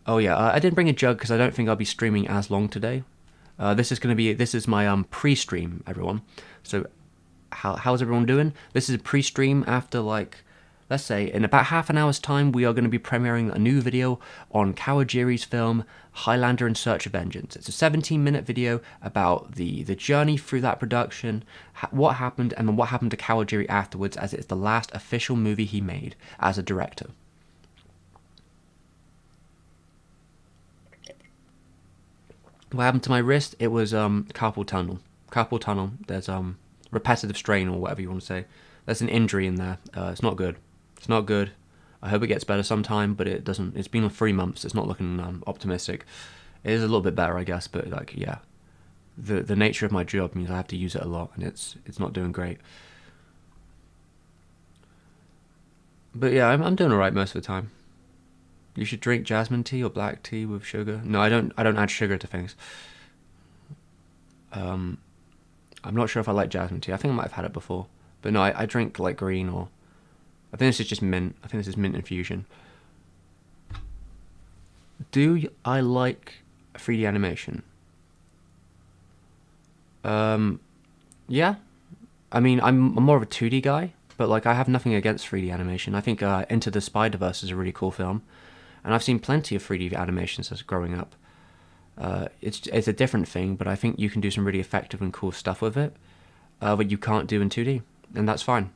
Oh yeah, I didn't bring a jug because I don't think I'll be streaming as long today. This is my pre-stream, everyone. So how's everyone doing? This is a pre-stream after, like, let's say in about half an hour's time, we are going to be premiering a new video on Kawajiri's film Highlander in Search of Vengeance. It's a 17-minute video about the journey through that production, what happened, and then what happened to Kawajiri afterwards, as it's the last official movie he made as a director. What happened to my wrist? It was carpal tunnel. Carpal tunnel. There's repetitive strain, or whatever you want to say. There's an injury in there. It's not good. It's not good. I hope it gets better sometime, but it doesn't. It's been on 3 months. It's not looking optimistic. It is a little bit better, I guess, but like, yeah, the nature of my job means I have to use it a lot, and it's not doing great. But yeah, I'm doing alright most of the time. You should drink jasmine tea or black tea with sugar. No, I don't add sugar to things. I'm not sure if I like jasmine tea. I think I might have had it before. But no, I drink like green, or I think this is just mint. I think this is mint infusion. Do I like 3D animation? Yeah. I mean, I'm more of a 2D guy, but like, I have nothing against 3D animation. I think Into the Spider-Verse is a really cool film. And I've seen plenty of 3D animations as growing up. It's a different thing, but I think you can do some really effective and cool stuff with it, that you can't do in 2D, and that's fine.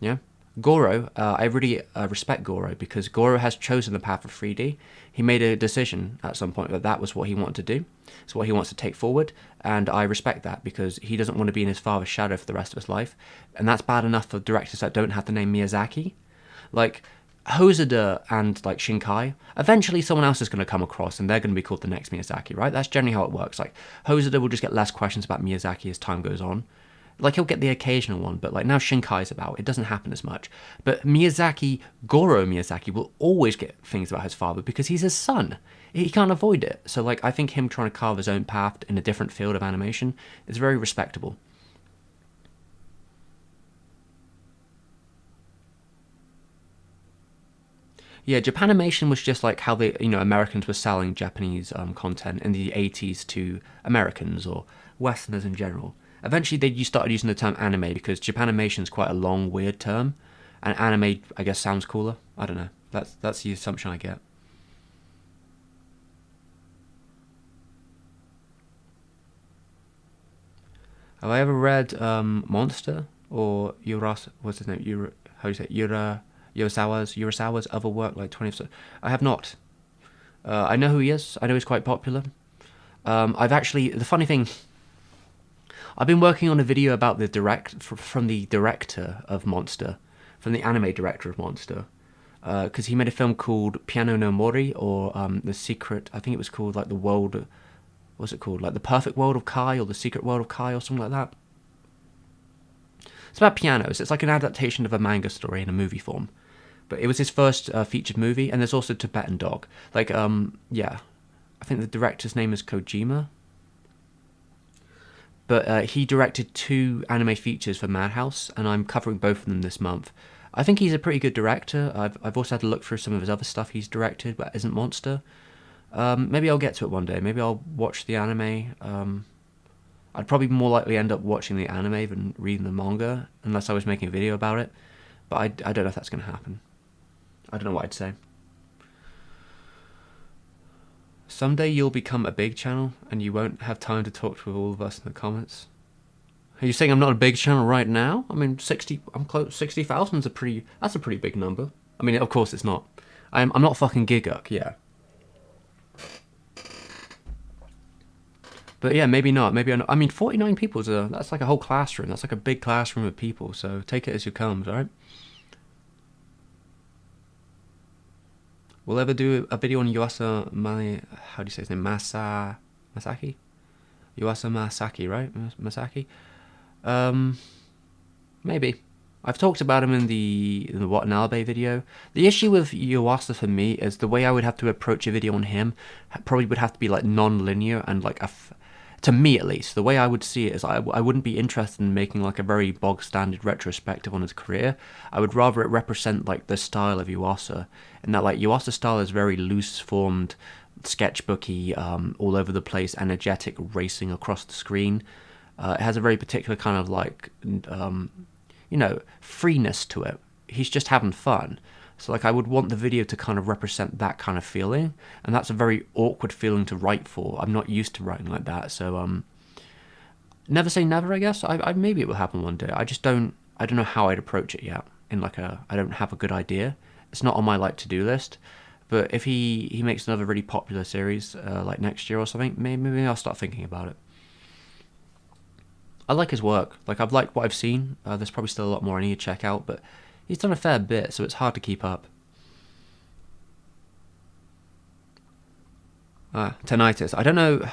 Yeah? Goro, I really respect Goro, because Goro has chosen the path of 3D. He made a decision at some point that was what he wanted to do. It's what he wants to take forward, and I respect that, because he doesn't want to be in his father's shadow for the rest of his life. And that's bad enough for directors that don't have the name Miyazaki. Like, Hosoda and like Shinkai, eventually someone else is going to come across and they're going to be called the next Miyazaki, right? That's generally how it works. Like, Hosoda will just get less questions about Miyazaki as time goes on. Like, he'll get the occasional one, but like now Shinkai's about, it doesn't happen as much. But Goro Miyazaki will always get things about his father because he's his son. He can't avoid it. So like, I think him trying to carve his own path in a different field of animation is very respectable. Yeah, Japanimation was just like how Americans were selling Japanese content in the 80s to Americans or Westerners in general. Eventually, you started using the term anime because Japanimation is quite a long, weird term, and anime, I guess, sounds cooler. I don't know. That's the assumption I get. Have I ever read Monster or what's his name? How do you say it? Urasawa's other work, like 20th. I have not. I know who he is. I know he's quite popular. The funny thing, I've been working on a video about from the director of Monster, from the anime director of Monster, because he made a film called Piano no Mori, or The Secret. I think it was called like the world. What's it called? Like The Perfect World of Kai, or The Secret World of Kai, or something like that. It's about pianos. It's like an adaptation of a manga story in a movie form. but it was his first featured movie. And there's also Tibetan Dog. Like, yeah, I think the director's name is Kojima. But he directed 2 anime features for Madhouse, and I'm covering both of them this month. I think he's a pretty good director. I've also had to look through some of his other stuff he's directed, but isn't Monster. Maybe I'll get to it one day. Maybe I'll watch the anime. I'd probably more likely end up watching the anime than reading the manga, unless I was making a video about it. But I don't know if that's going to happen. I don't know what I'd say. Someday you'll become a big channel, and you won't have time to talk to all of us in the comments. Are you saying I'm not a big channel right now? I mean, 60,000 is that's a pretty big number. I mean, of course it's not. I'm not fucking Gigguk, yeah. But yeah, maybe not. Maybe I'm not. I mean, 49 people that's like a whole classroom. That's like a big classroom of people. So take it as it comes, all right? We'll ever do a video on Yuasa how do you say his name? Masaki? Yuasa Masaki, right? Masaki? Maybe. I've talked about him in the Watanabe video. The issue with Yuasa for me is the way I would have to approach a video on him probably would have to be like non-linear and like to me at least, the way I would see it is I wouldn't be interested in making like a very bog standard retrospective on his career. I would rather it represent like the style of Yuasa, and that like Yuasa's style is very loose formed, sketchbooky, all over the place, energetic, racing across the screen. It has a very particular kind of like freeness to it. He's just having fun. So like I would want the video to kind of represent that kind of feeling, and that's a very awkward feeling to write for. I'm not used to writing like that, so never say never, I guess. I maybe it will happen one day. I don't know how I'd approach it yet. I don't have a good idea. It's not on my like to-do list. But if he makes another really popular series like next year or something, maybe I'll start thinking about it. I like his work. Like I've liked what I've seen. There's probably still a lot more I need to check out, but he's done a fair bit, so it's hard to keep up. Tinnitus. I don't know.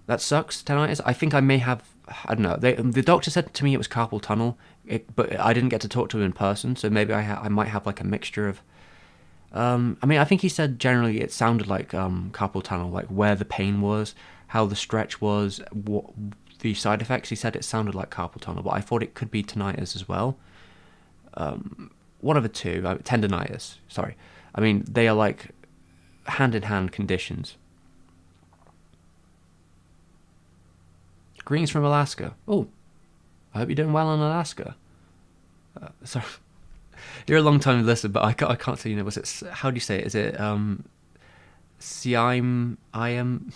That sucks, tinnitus. I think I may have... I don't know. The doctor said to me it was carpal tunnel, but I didn't get to talk to him in person, so maybe I might have like a mixture of... I mean, I think he said generally it sounded like carpal tunnel, like where the pain was, how the stretch was, what the side effects. He said it sounded like carpal tunnel, but I thought it could be tinnitus as well. One of the two, tendonitis, sorry. I mean, they are like hand-in-hand conditions. Greens from Alaska. Oh, I hope you're doing well in Alaska. Sorry, you're a long-time listener, but I can't say, was it, how do you say it? Is it, Siam, I'm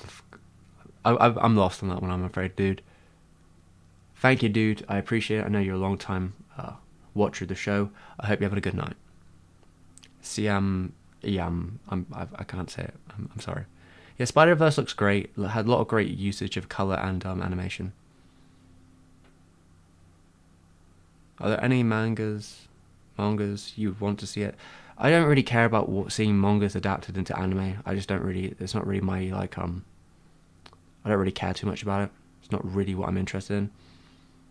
lost on that one, I'm afraid, dude. Thank you, dude. I appreciate it. I know you're a long-time watcher of the show. I hope you're having a good night. Siam, I can't say it. I'm sorry. Yeah, Spider-Verse looks great. It had a lot of great usage of color and animation. Are there any mangas you would want to see it? I don't really care about seeing mangas adapted into anime. I just don't really. It's not really my like. I don't really care too much about it. It's not really what I'm interested in.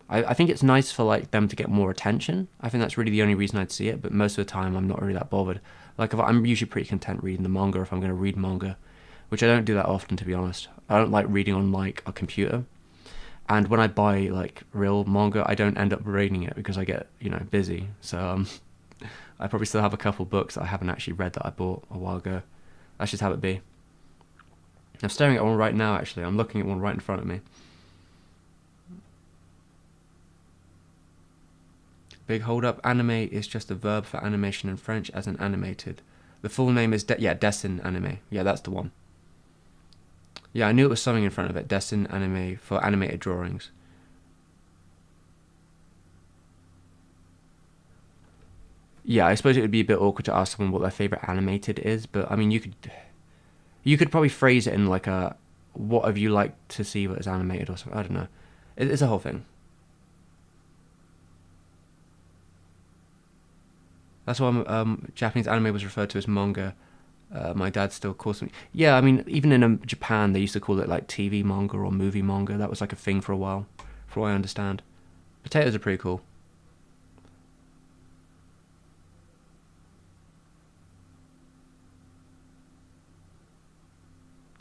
I think it's nice for like them to get more attention. I think that's really the only reason I'd see it. But most of the time, I'm not really that bothered. Like I'm usually pretty content reading the manga if I'm going to read manga, which I don't do that often, to be honest. I don't like reading on like a computer. And when I buy like real manga, I don't end up reading it because I get busy. So I probably still have a couple books that I haven't actually read that I bought a while ago. That's just how it be. I'm staring at one right now. Actually, I'm looking at one right in front of me. Big hold up. Anime is just a verb for animation in French, as in animated. The full name is dessin anime. Yeah, that's the one. Yeah, I knew it was something in front of it. Dessin anime for animated drawings. Yeah, I suppose it would be a bit awkward to ask someone what their favorite animated is, but I mean, you could probably phrase it in like a, what have you liked to see that is animated or something. I don't know. It's a whole thing. That's why Japanese anime was referred to as manga. My dad still calls me. Yeah, I mean, even in Japan, they used to call it like TV manga or movie manga. That was like a thing for a while, for what I understand. Potatoes are pretty cool.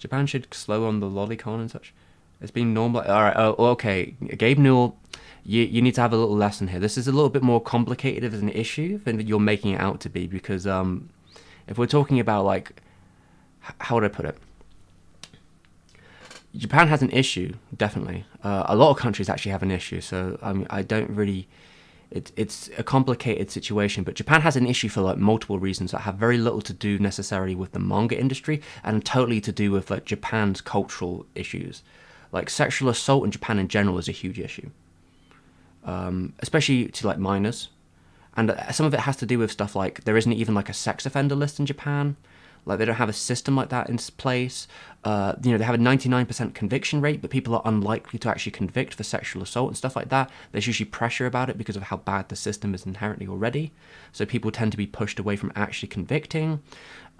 Japan should slow on the lolicon and such. It's been normal. All right. Oh, okay. Gabe Newell, you need to have a little lesson here. This is a little bit more complicated as an issue than you're making it out to be, because if we're talking about like, how would I put it? Japan has an issue, definitely. A lot of countries actually have an issue, so I mean, I don't really. It's a complicated situation, but Japan has an issue for like multiple reasons that have very little to do necessarily with the manga industry and totally to do with like Japan's cultural issues. Like sexual assault in Japan in general is a huge issue, especially to like minors, and some of it has to do with stuff like there isn't even like a sex offender list in Japan. Like they don't have a system like that in place. They have a 99% conviction rate, but people are unlikely to actually convict for sexual assault and stuff like that. There's usually pressure about it because of how bad the system is inherently already. So people tend to be pushed away from actually convicting.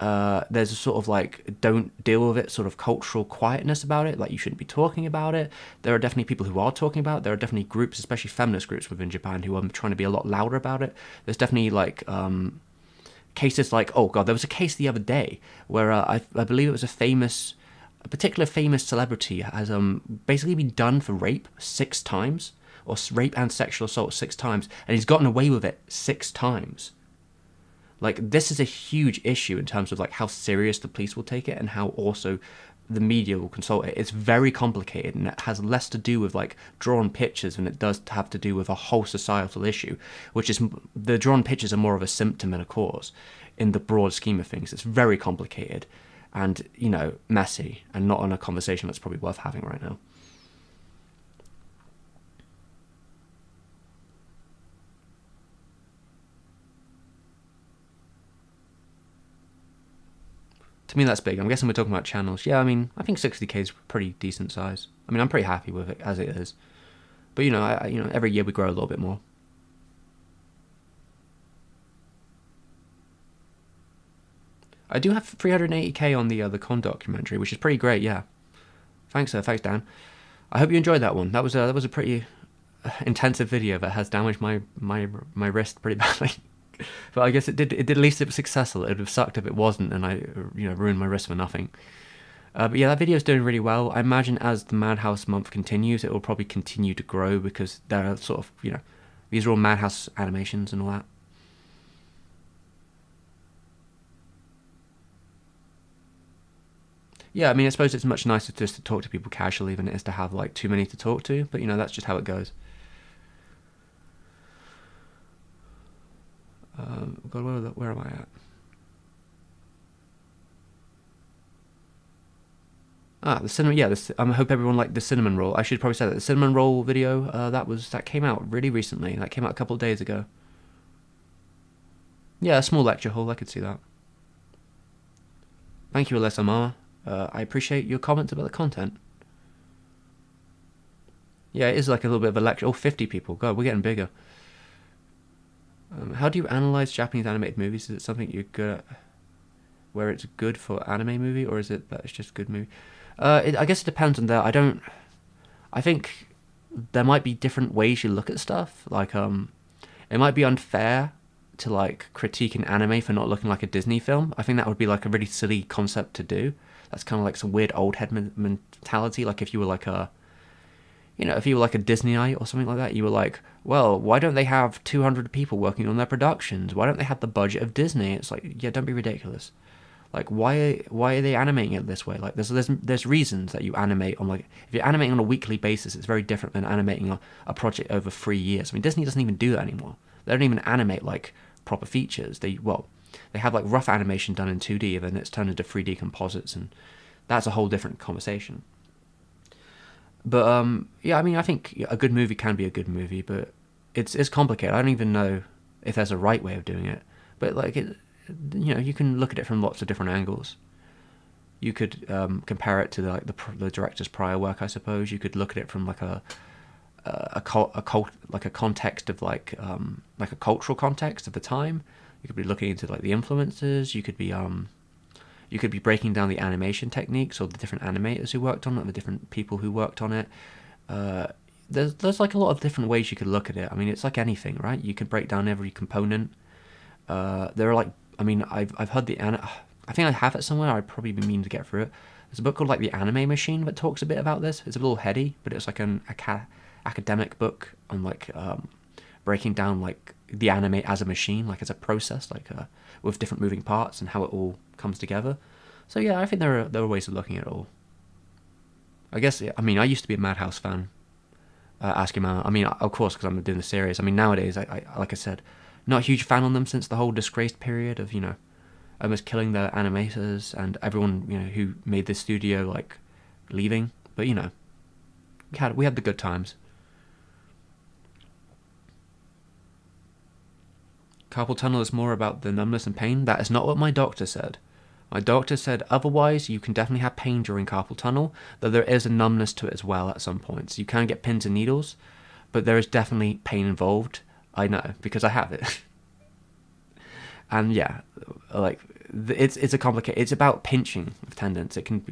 There's a sort of like don't deal with it sort of cultural quietness about it. Like you shouldn't be talking about it. There are definitely people who are talking about it. There are definitely groups, especially feminist groups within Japan, who are trying to be a lot louder about it. There's definitely like cases like, oh god, there was a case the other day where I believe it was a particular famous celebrity has basically been done for rape 6 times, or rape and sexual assault 6 times, and he's gotten away with it 6 times. Like this is a huge issue in terms of like how serious the police will take it and how also the media will consult it. It's very complicated, and it has less to do with like drawn pictures than it does to have to do with a whole societal issue, which is the drawn pictures are more of a symptom than a cause in the broad scheme of things. It's very complicated and, messy, and not on a conversation that's probably worth having right now. To me, that's big. I'm guessing we're talking about channels. Yeah, I mean, I think 60k is pretty decent size. I mean, I'm pretty happy with it as it is. But every year we grow a little bit more. I do have 380k on the Con documentary, which is pretty great. Yeah, thanks, Dan. I hope you enjoyed that one. That was a pretty intensive video that has damaged my wrist pretty badly. But I guess it did. At least it was successful. It would have sucked if it wasn't, and I, ruined my wrist for nothing. But yeah, that video is doing really well. I imagine as the Madhouse month continues, it will probably continue to grow because there are sort of, these are all Madhouse animations and all that. Yeah, I mean, I suppose it's much nicer just to talk to people casually than it is to have like too many to talk to. But that's just how it goes. God, where am I at? The cinnamon. Yeah, I hope everyone liked the cinnamon roll. I should probably say that the cinnamon roll video that came out really recently. That came out a couple of days ago. Yeah, a small lecture hall. I could see that. Thank you, Alyssa Ma. I appreciate your comments about the content. Yeah, it is like a little bit of a lecture. Oh, 50 people. God, we're getting bigger. How do you analyze Japanese animated movies? Is it something you're good at, where it's good for anime movie, or is it that it's just a good movie? I guess it depends on that. I think there might be different ways you look at stuff. Like, it might be unfair to like critique an anime for not looking like a Disney film. I think that would be like a really silly concept to do. That's kind of like some weird old head mentality. Like if you were like a Disneyite or something like that, you were like, well, why don't they have 200 people working on their productions? Why don't they have the budget of Disney? It's like, yeah, don't be ridiculous. Like, why are they animating it this way? Like, there's reasons that you animate on, like, if you're animating on a weekly basis, it's very different than animating a project over 3 years. I mean, Disney doesn't even do that anymore. They don't even animate, like, proper features. They have, like, rough animation done in 2D, and then it's turned into 3D composites, and that's a whole different conversation. But, yeah, I mean, I think a good movie can be a good movie, but it's complicated. I don't even know if there's a right way of doing it. But, like, you can look at it from lots of different angles. You could compare it to the director's prior work, I suppose. You could look at it from like a context of like a cultural context of the time. You could be looking into like the influences. You could be breaking down the animation techniques or the different animators who worked on it, the different people who worked on it. There's like a lot of different ways you could look at it. I mean, it's like anything, right? You could break down every component. There are like, I mean, I've heard I think I have it somewhere. I'd probably be meaning to get through it. There's a book called like The Anime Machine that talks a bit about this. It's a little heady, but it's like an academic book on like breaking down like the anime as a machine, like as a process, like with different moving parts and how it all comes together. So yeah, I think there are ways of looking at it all. I guess, I mean, I used to be a Madhouse fan. Asking my, I mean, of course, because I'm doing the series. I mean, nowadays, I like I said, not a huge fan on them since the whole disgraced period of, almost killing the animators and everyone, who made this studio, like, leaving. But, we had the good times. Carpal tunnel is more about the numbness and pain. That is not what my doctor said. My doctor said otherwise you can definitely have pain during carpal tunnel, though there is a numbness to it as well at some points. You can get pins and needles, but there is definitely pain involved. I know, because I have it. And yeah, like, it's a complicated, it's about pinching of tendons. It can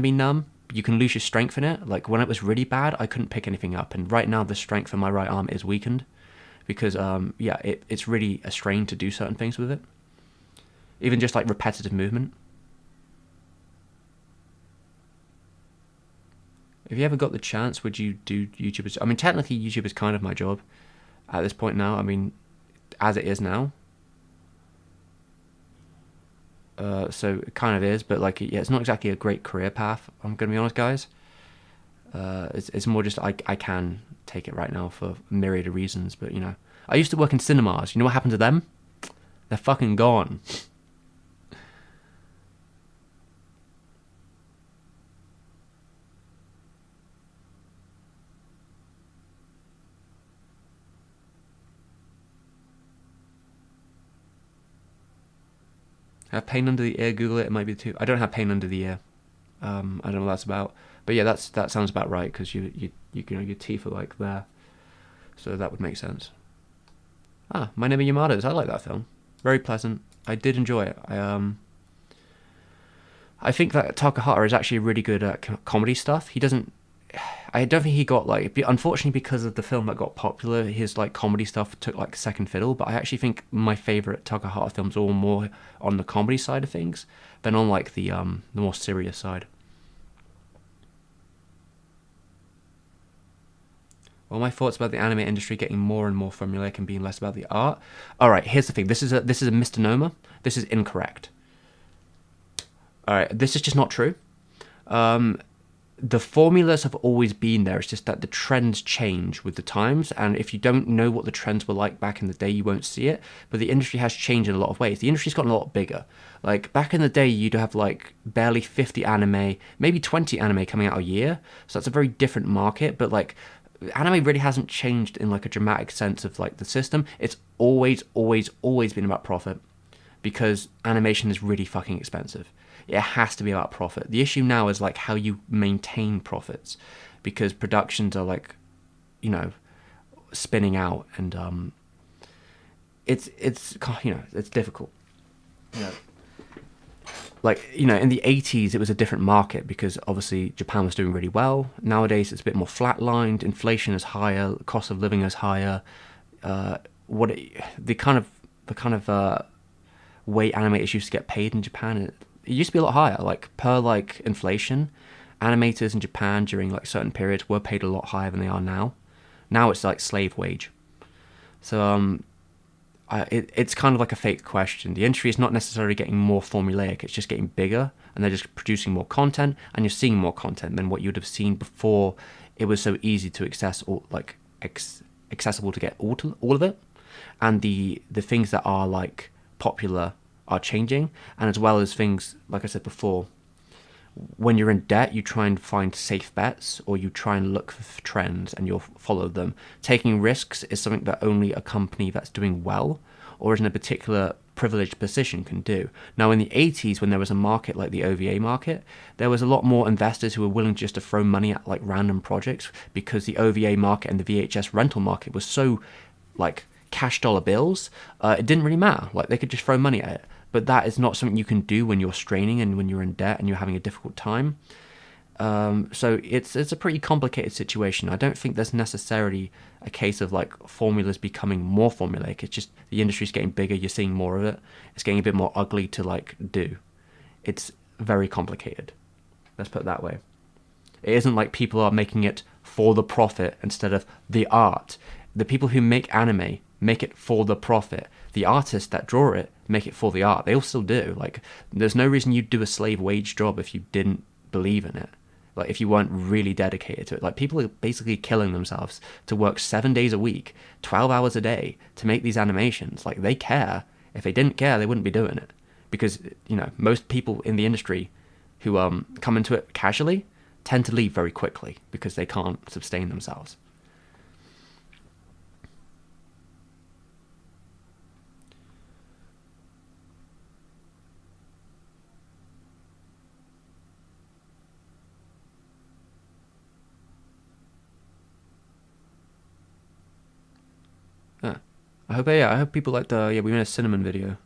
be numb. You can lose your strength in it. Like, when it was really bad, I couldn't pick anything up. And right now the strength in my right arm is weakened because, it's really a strain to do certain things with it. Even just like repetitive movement. If you ever got the chance, would you do YouTube? I mean, technically YouTube is kind of my job at this point now. I mean, as it is now. So it kind of is, but like, yeah, it's not exactly a great career path. I'm going to be honest, guys. It's more just I can take it right now for a myriad of reasons. But, I used to work in cinemas. You know what happened to them? They're fucking gone. Have pain under the ear, Google it, it might be too. I don't have pain under the ear. I don't know what that's about. But yeah, that sounds about right, because your teeth are like there. So that would make sense. My Name are Yamadas. I like that film. Very pleasant. I did enjoy it. I think that Takahata is actually really good at comedy stuff. I don't think he got unfortunately, because of the film that got popular, his like comedy stuff took like second fiddle. But I actually think my favorite Takahata films are all more on the comedy side of things than on like the more serious side. Well, my thoughts about the anime industry getting more and more formulaic and being less about the art. All right, here's the thing. This is a misnomer. This is incorrect. All right, this is just not true. The formulas have always been there. It's just that the trends change with the times, and if you don't know what the trends were like back in the day, you won't see it. But the industry has changed in a lot of ways. The industry's gotten a lot bigger. Like, back in the day, you'd have like barely 50 anime, maybe 20 anime coming out a year. So that's a very different market. But like, anime really hasn't changed in like a dramatic sense of like the system. It's always been about profit, because animation is really fucking expensive. It has to be about profit. The issue now is like how you maintain profits, because productions are like, spinning out, and it's difficult. Like, in the 80s it was a different market, because obviously Japan was doing really well. Nowadays it's a bit more flatlined. Inflation is higher, cost of living is higher. The kind of way animators used to get paid in Japan, it used to be a lot higher. Like, per like inflation, animators in Japan during like certain periods were paid a lot higher than they are now. Now it's like slave wage. So it's kind of like a fake question. The industry is not necessarily getting more formulaic. It's just getting bigger, and they're just producing more content, and you're seeing more content than what you would have seen before. It was so easy to access, or like accessible to get all of it, and the things that are like popular are changing. And as well as things, like I said before, when you're in debt, you try and find safe bets, or you try and look for trends and you'll follow them. Taking risks is something that only a company that's doing well or is in a particular privileged position can do. Now, in the 80s, when there was a market like the OVA market, there was a lot more investors who were willing just to throw money at like random projects, because the OVA market and the VHS rental market was so like cash dollar bills. It didn't really matter. Like, they could just throw money at it. But that is not something you can do when you're straining and when you're in debt and you're having a difficult time. So it's a pretty complicated situation. I don't think there's necessarily a case of like formulas becoming more formulaic. It's just the industry's getting bigger. You're seeing more of it. It's getting a bit more ugly to like do. It's very complicated. Let's put it that way. It isn't like people are making it for the profit instead of the art. The people who make anime make it for the profit. The artists that draw it make it for the art. They all still do. Like, there's no reason you'd do a slave wage job if you didn't believe in it. Like, if you weren't really dedicated to it. Like, people are basically killing themselves to work 7 days a week, 12 hours a day to make these animations. Like, they care. If they didn't care, they wouldn't be doing it. Because, you know, most people in the industry who come into it casually tend to leave very quickly because they can't sustain themselves. I hope people liked we made a cinnamon video.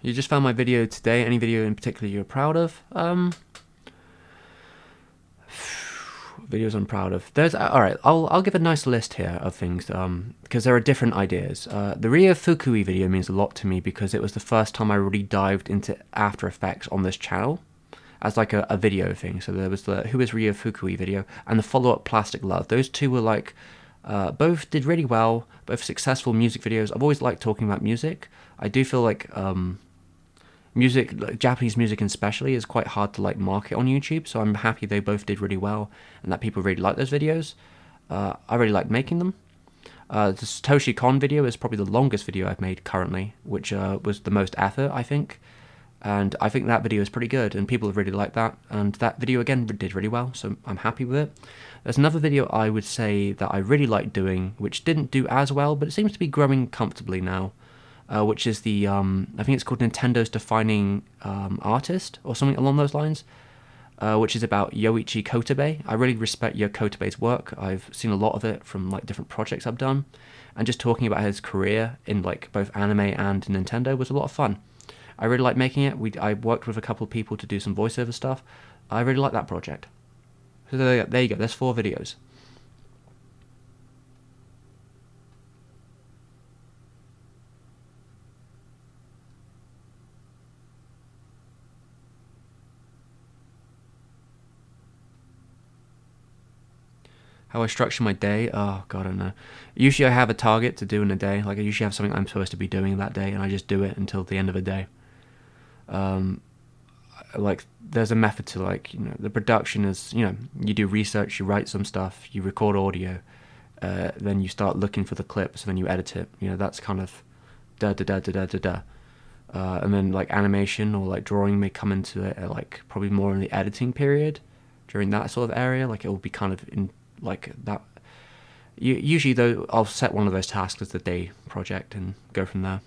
You just found my video today. Any video in particular you're proud of? Videos I'm proud of. There's all right. I'll give a nice list here of things because there are different ideas. The Ryo Fukui video means a lot to me because it was the first time I really dived into After Effects on this channel as like a video thing. So there was the Who is Ryo Fukui video and the follow-up Plastic Love. Those two were like both did really well, both successful music videos. I've always liked talking about music. I do feel like music, like Japanese music especially, is quite hard to like market on YouTube, so I'm happy they both did really well and that people really like those videos. I really like making them. The Satoshi Kon video is probably the longest video I've made currently, which was the most effort, I think. And I think that video is pretty good, and people have really liked that. And that video, again, did really well, so I'm happy with it. There's another video I would say that I really like doing, which didn't do as well, but it seems to be growing comfortably now. Which is the, I think it's called Nintendo's Defining Artist, or something along those lines, which is about Yoichi Kotabe. I really respect Yo Kotabe's work. I've seen a lot of it from like different projects I've done, and just talking about his career in like both anime and Nintendo was a lot of fun. I really like making it. I worked with a couple of people to do some voiceover stuff. I really like that project. So there you go, there's 4 videos. How I structure my day? Oh, God, I don't know. Usually I have a target to do in a day. Like, I usually have something I'm supposed to be doing that day, and I just do it until the end of the day. Like, there's a method to, like, you know, the production is, you know, you do research, you write some stuff, you record audio, then you start looking for the clips, and then you edit it. You know, that's kind of da-da-da-da-da-da-da. And then, like, animation or, like, drawing may come into it at, like, probably more in the editing period. During that sort of area, like, it will be kind of in like that. Usually though, I'll set one of those tasks as the day project and go from there.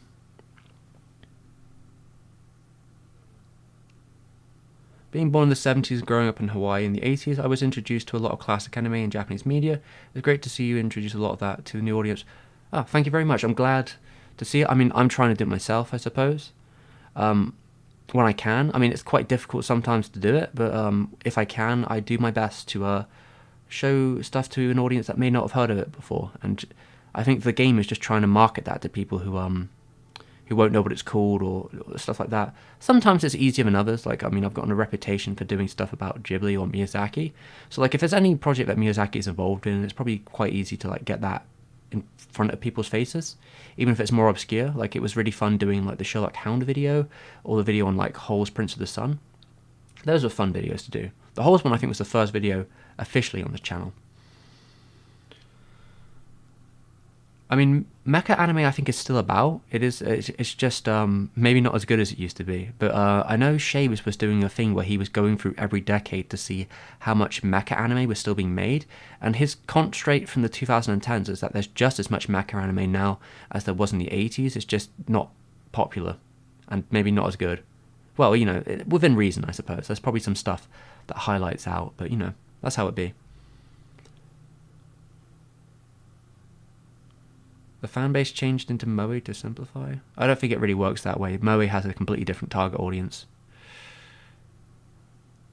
Being born in the 70s, growing up in Hawaii in the 80s, I was introduced to a lot of classic anime and Japanese media. It's great to see you introduce a lot of that to the new audience. Oh, thank you very much. I'm glad to see it. I mean, I'm trying to do it myself, I suppose. When I can. I mean, it's quite difficult sometimes to do it, but if I can, I do my best to show stuff to an audience that may not have heard of it before. And I think the game is just trying to market that to people who won't know what it's called or stuff like that. Sometimes it's easier than others. Like, I mean, I've gotten a reputation for doing stuff about Ghibli or Miyazaki. So, like, if there's any project that Miyazaki is involved in, it's probably quite easy to, like, get that in front of people's faces, even if it's more obscure. Like, it was really fun doing, like, the Sherlock Hound video or the video on, like, Hole's Prince of the Sun. Those were fun videos to do. The Hole's one, I think, was the first video officially on the channel. I mean, mecha anime I think is still about. It's just maybe not as good as it used to be. But I know Shaves was doing a thing where he was going through every decade to see how much mecha anime was still being made. And his constraint from the 2010s is that there's just as much mecha anime now as there was in the 80s. It's just not popular and maybe not as good. Well, you know, within reason, I suppose. There's probably some stuff that highlights out, but, you know, that's how it be. The fan base changed into Moe to simplify? I don't think it really works that way. Moe has a completely different target audience.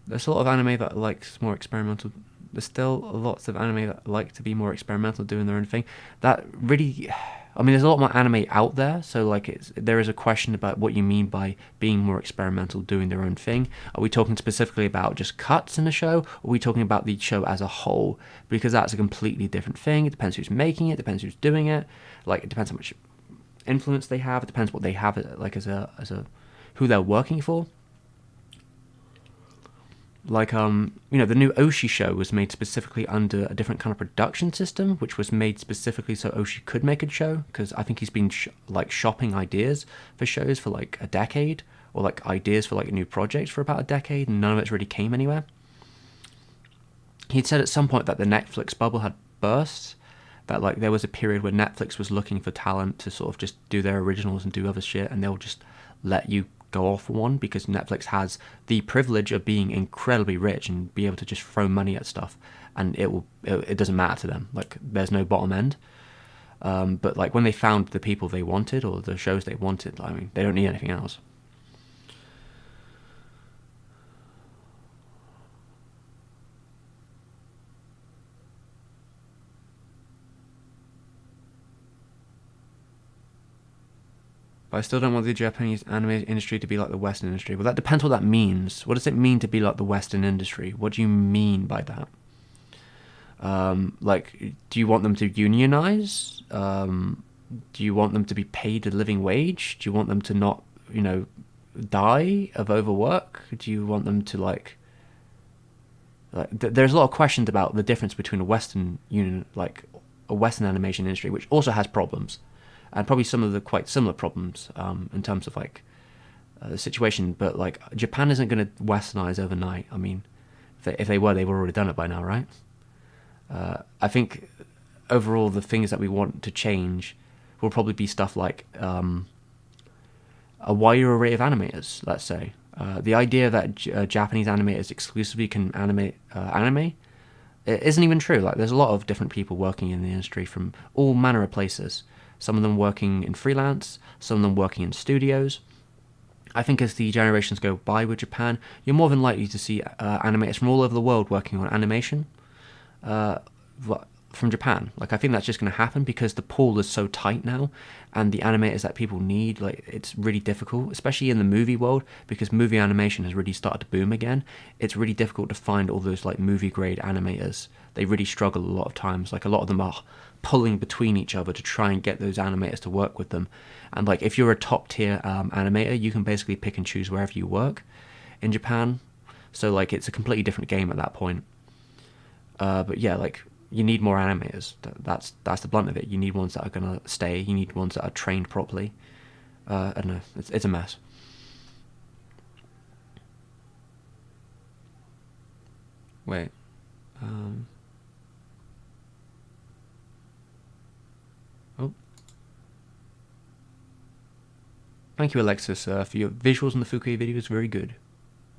There's a lot of anime that likes more experimental. There's still lots of anime that like to be more experimental, doing their own thing. That really, I mean, there's a lot more anime out there, so like there is a question about what you mean by being more experimental, doing their own thing. Are we talking specifically about just cuts in the show, or are we talking about the show as a whole? Because that's a completely different thing. It depends who's making it, depends who's doing it. Like it depends how much influence they have. It depends what they have like as a who they're working for. Like the new Oshi show was made specifically under a different kind of production system, which was made specifically so Oshi could make a show, because I think he's been shopping ideas for shows for like a decade, or like ideas for like new projects for about a decade, and none of it's really came anywhere. He'd said at some point that the Netflix bubble had burst, that like there was a period where Netflix was looking for talent to sort of just do their originals and do other shit, and they'll just let you go off one, because Netflix has the privilege of being incredibly rich and be able to just throw money at stuff, and it doesn't matter to them. Like there's no bottom end. But like when they found the people they wanted or the shows they wanted, I mean, they don't need anything else. But I still don't want the Japanese anime industry to be like the Western industry. Well, that depends what that means. What does it mean to be like the Western industry? What do you mean by that? Like, do you want them to unionize? Do you want them to be paid a living wage? Do you want them to not, die of overwork? Do you want them to there's a lot of questions about the difference between a Western union, like a Western animation industry, which also has problems, and probably some of the quite similar problems in terms of the situation. But like Japan isn't going to Westernize overnight. I mean, if they were, they've already done it by now, right? I think overall the things that we want to change will probably be stuff like a wider array of animators, let's say. The idea that Japanese animators exclusively can animate anime, it isn't even true. Like, there's a lot of different people working in the industry from all manner of places. Some of them working in freelance, some of them working in studios. I think as the generations go by with Japan, you're more than likely to see animators from all over the world working on animation from Japan. Like, I think that's just going to happen because the pool is so tight now, and the animators that people need, like, it's really difficult, especially in the movie world, because movie animation has really started to boom again. It's really difficult to find all those like movie grade animators. They really struggle a lot of times. Like, a lot of them are pulling between each other to try and get those animators to work with them. And like, if you're a top tier animator, you can basically pick and choose wherever you work in Japan. So like, it's a completely different game at that point. But yeah, like, you need more animators. That's the blunt of it. You need ones that are gonna stay. You need ones that are trained properly. I don't know. It's a mess. Wait. Oh. Thank you, Alexis, for your visuals on the Fukui video. Is very good.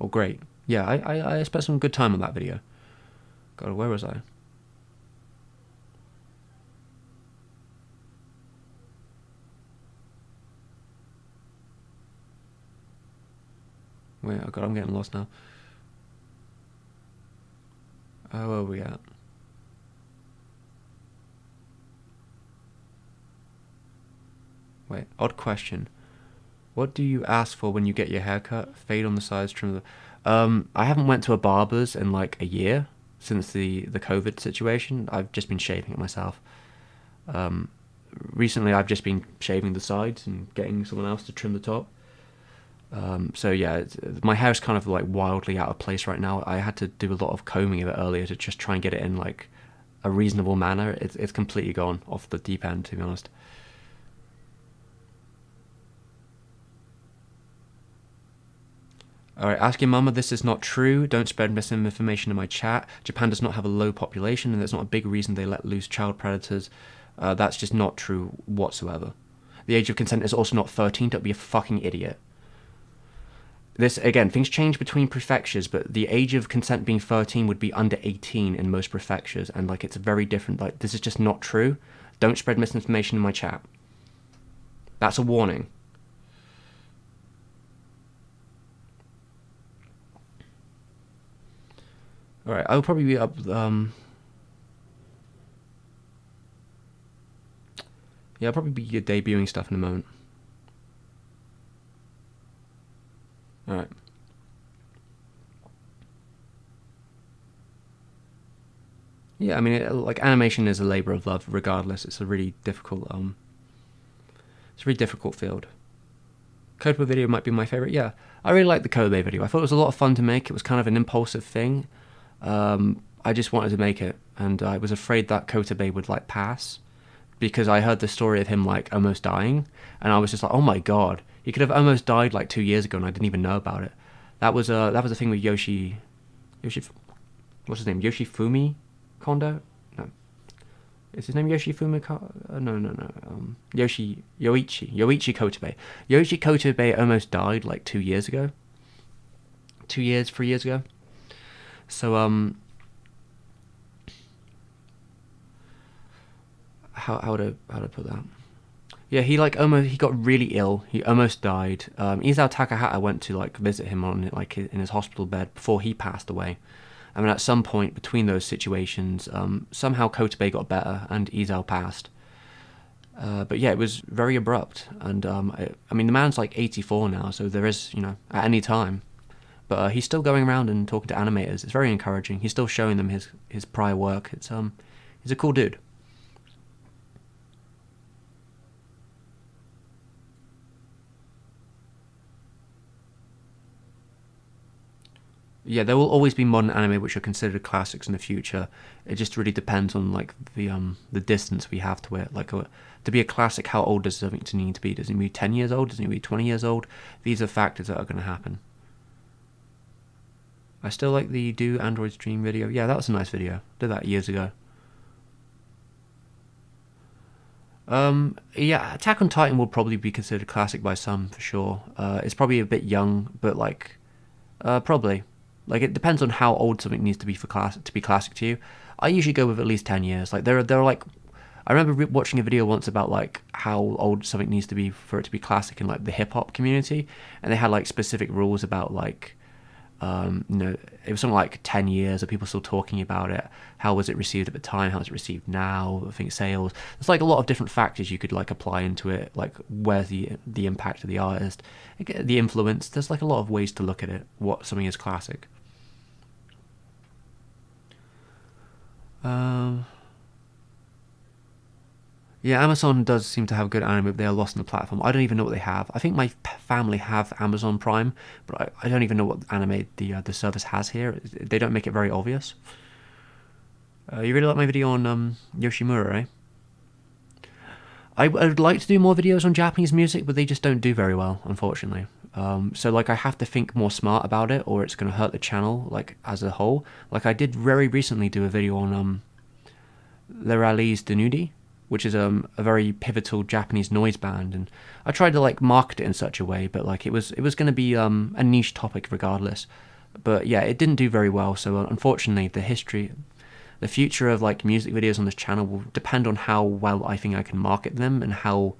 Oh, great. Yeah, I spent some good time on that video. God, where was I? Wait, oh God, I'm getting lost now. Oh, where are we at? Wait, odd question. What do you ask for when you get your haircut? Fade on the sides, trim the... I haven't went to a barber's in like a year since the COVID situation. I've just been shaving it myself. Recently, I've just been shaving the sides and getting someone else to trim the top. So yeah, my hair's kind of like wildly out of place right now. I had to do a lot of combing of it earlier to just try and get it in like a reasonable manner. It's completely gone off the deep end, to be honest. Alright, ask your mama this is not true. Don't spread misinformation in my chat. Japan does not have a low population, and that's not a big reason they let loose child predators. That's just not true whatsoever. The age of consent is also not 13. Don't be a fucking idiot. This, again, things change between prefectures, but the age of consent being 13 would be under 18 in most prefectures, and like, it's very different. Like, this is just not true. Don't spread misinformation in my chat. That's a warning. All right, I'll probably be up. Yeah, I'll probably be debuting stuff in a moment. All right. Yeah, I mean, like animation is a labor of love. Regardless, it's a really difficult. It's a really difficult field. Kobe video might be my favorite. Yeah, I really liked the Kobe video. I thought it was a lot of fun to make. It was kind of an impulsive thing. I just wanted to make it, and I was afraid that Kobe would like pass because I heard the story of him like almost dying, and I was just like, oh my god, he could have almost died like 2 years ago, and I didn't even know about it. That was a thing with Yoshi, what's his name? Yoshifumi Kondo? No, is his name Yoshifumi? No. Yoichi Kotobe. Yoichi Kotobe almost died like 2 years ago. 2 years, 3 years ago. So how to put that? Yeah, he got really ill. He almost died. Isao Takahata went to like visit him on like in his hospital bed before he passed away. I mean, at some point between those situations, somehow Kotobe got better and Isao passed. But yeah, it was very abrupt. And I mean, the man's like 84 now, so there is, at any time. But he's still going around and talking to animators. It's very encouraging. He's still showing them his prior work. He's a cool dude. Yeah, there will always be modern anime which are considered classics in the future. It just really depends on like the distance we have to it. Like to be a classic, how old does something need to be? Does it need to be 10 years old? Does it need to be 20 years old? These are factors that are going to happen. I still like the Do Androids Dream video. Yeah, that was a nice video. Did that years ago. Yeah, Attack on Titan will probably be considered classic by some for sure. It's probably a bit young, but like, probably. Like it depends on how old something needs to be to be classic to you. I usually go with at least 10 years. Like there are like, I remember watching a video once about like how old something needs to be for it to be classic in like the hip hop community, and they had like specific rules about like it was something like 10 years. Are people still talking about it? How was it received at the time? How is it received now? I think sales. There's like a lot of different factors you could like apply into it. Like where's the impact of the artist, the influence. There's like a lot of ways to look at it. What something is classic. Um, yeah, Amazon does seem to have good anime, but they are lost on the platform. I don't even know what they have. I think my family have Amazon Prime, but I don't even know what anime the service has here. They don't make it very obvious. You really like my video on Yoshimura, eh? I would like to do more videos on Japanese music, but they just don't do very well, unfortunately. So like I have to think more smart about it, or it's going to hurt the channel like as a whole. Like I did very recently do a video on Le Rallies de Nudi, which is a very pivotal Japanese noise band, and I tried to like market it in such a way, but like it was going to be a niche topic regardless. But yeah, it didn't do very well. So unfortunately, the future of like music videos on this channel will depend on how well I think I can market them and how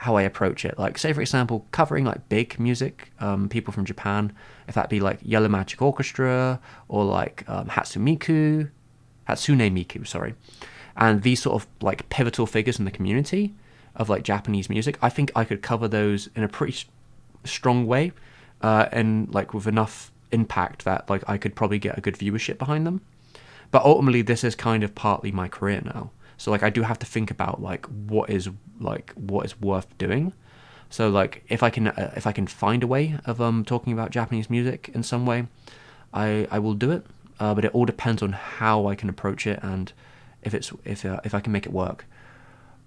I approach it. Like say for example, covering like big music, people from Japan, if that be like Yellow Magic Orchestra or like Hatsune Miku, sorry, and these sort of like pivotal figures in the community of like Japanese music, I think I could cover those in a pretty strong way, and like with enough impact that like I could probably get a good viewership behind them. But ultimately, this is kind of partly my career now. So like I do have to think about like what is worth doing. So like if I can find a way of talking about Japanese music in some way, I will do it. But it all depends on how I can approach it and if I can make it work.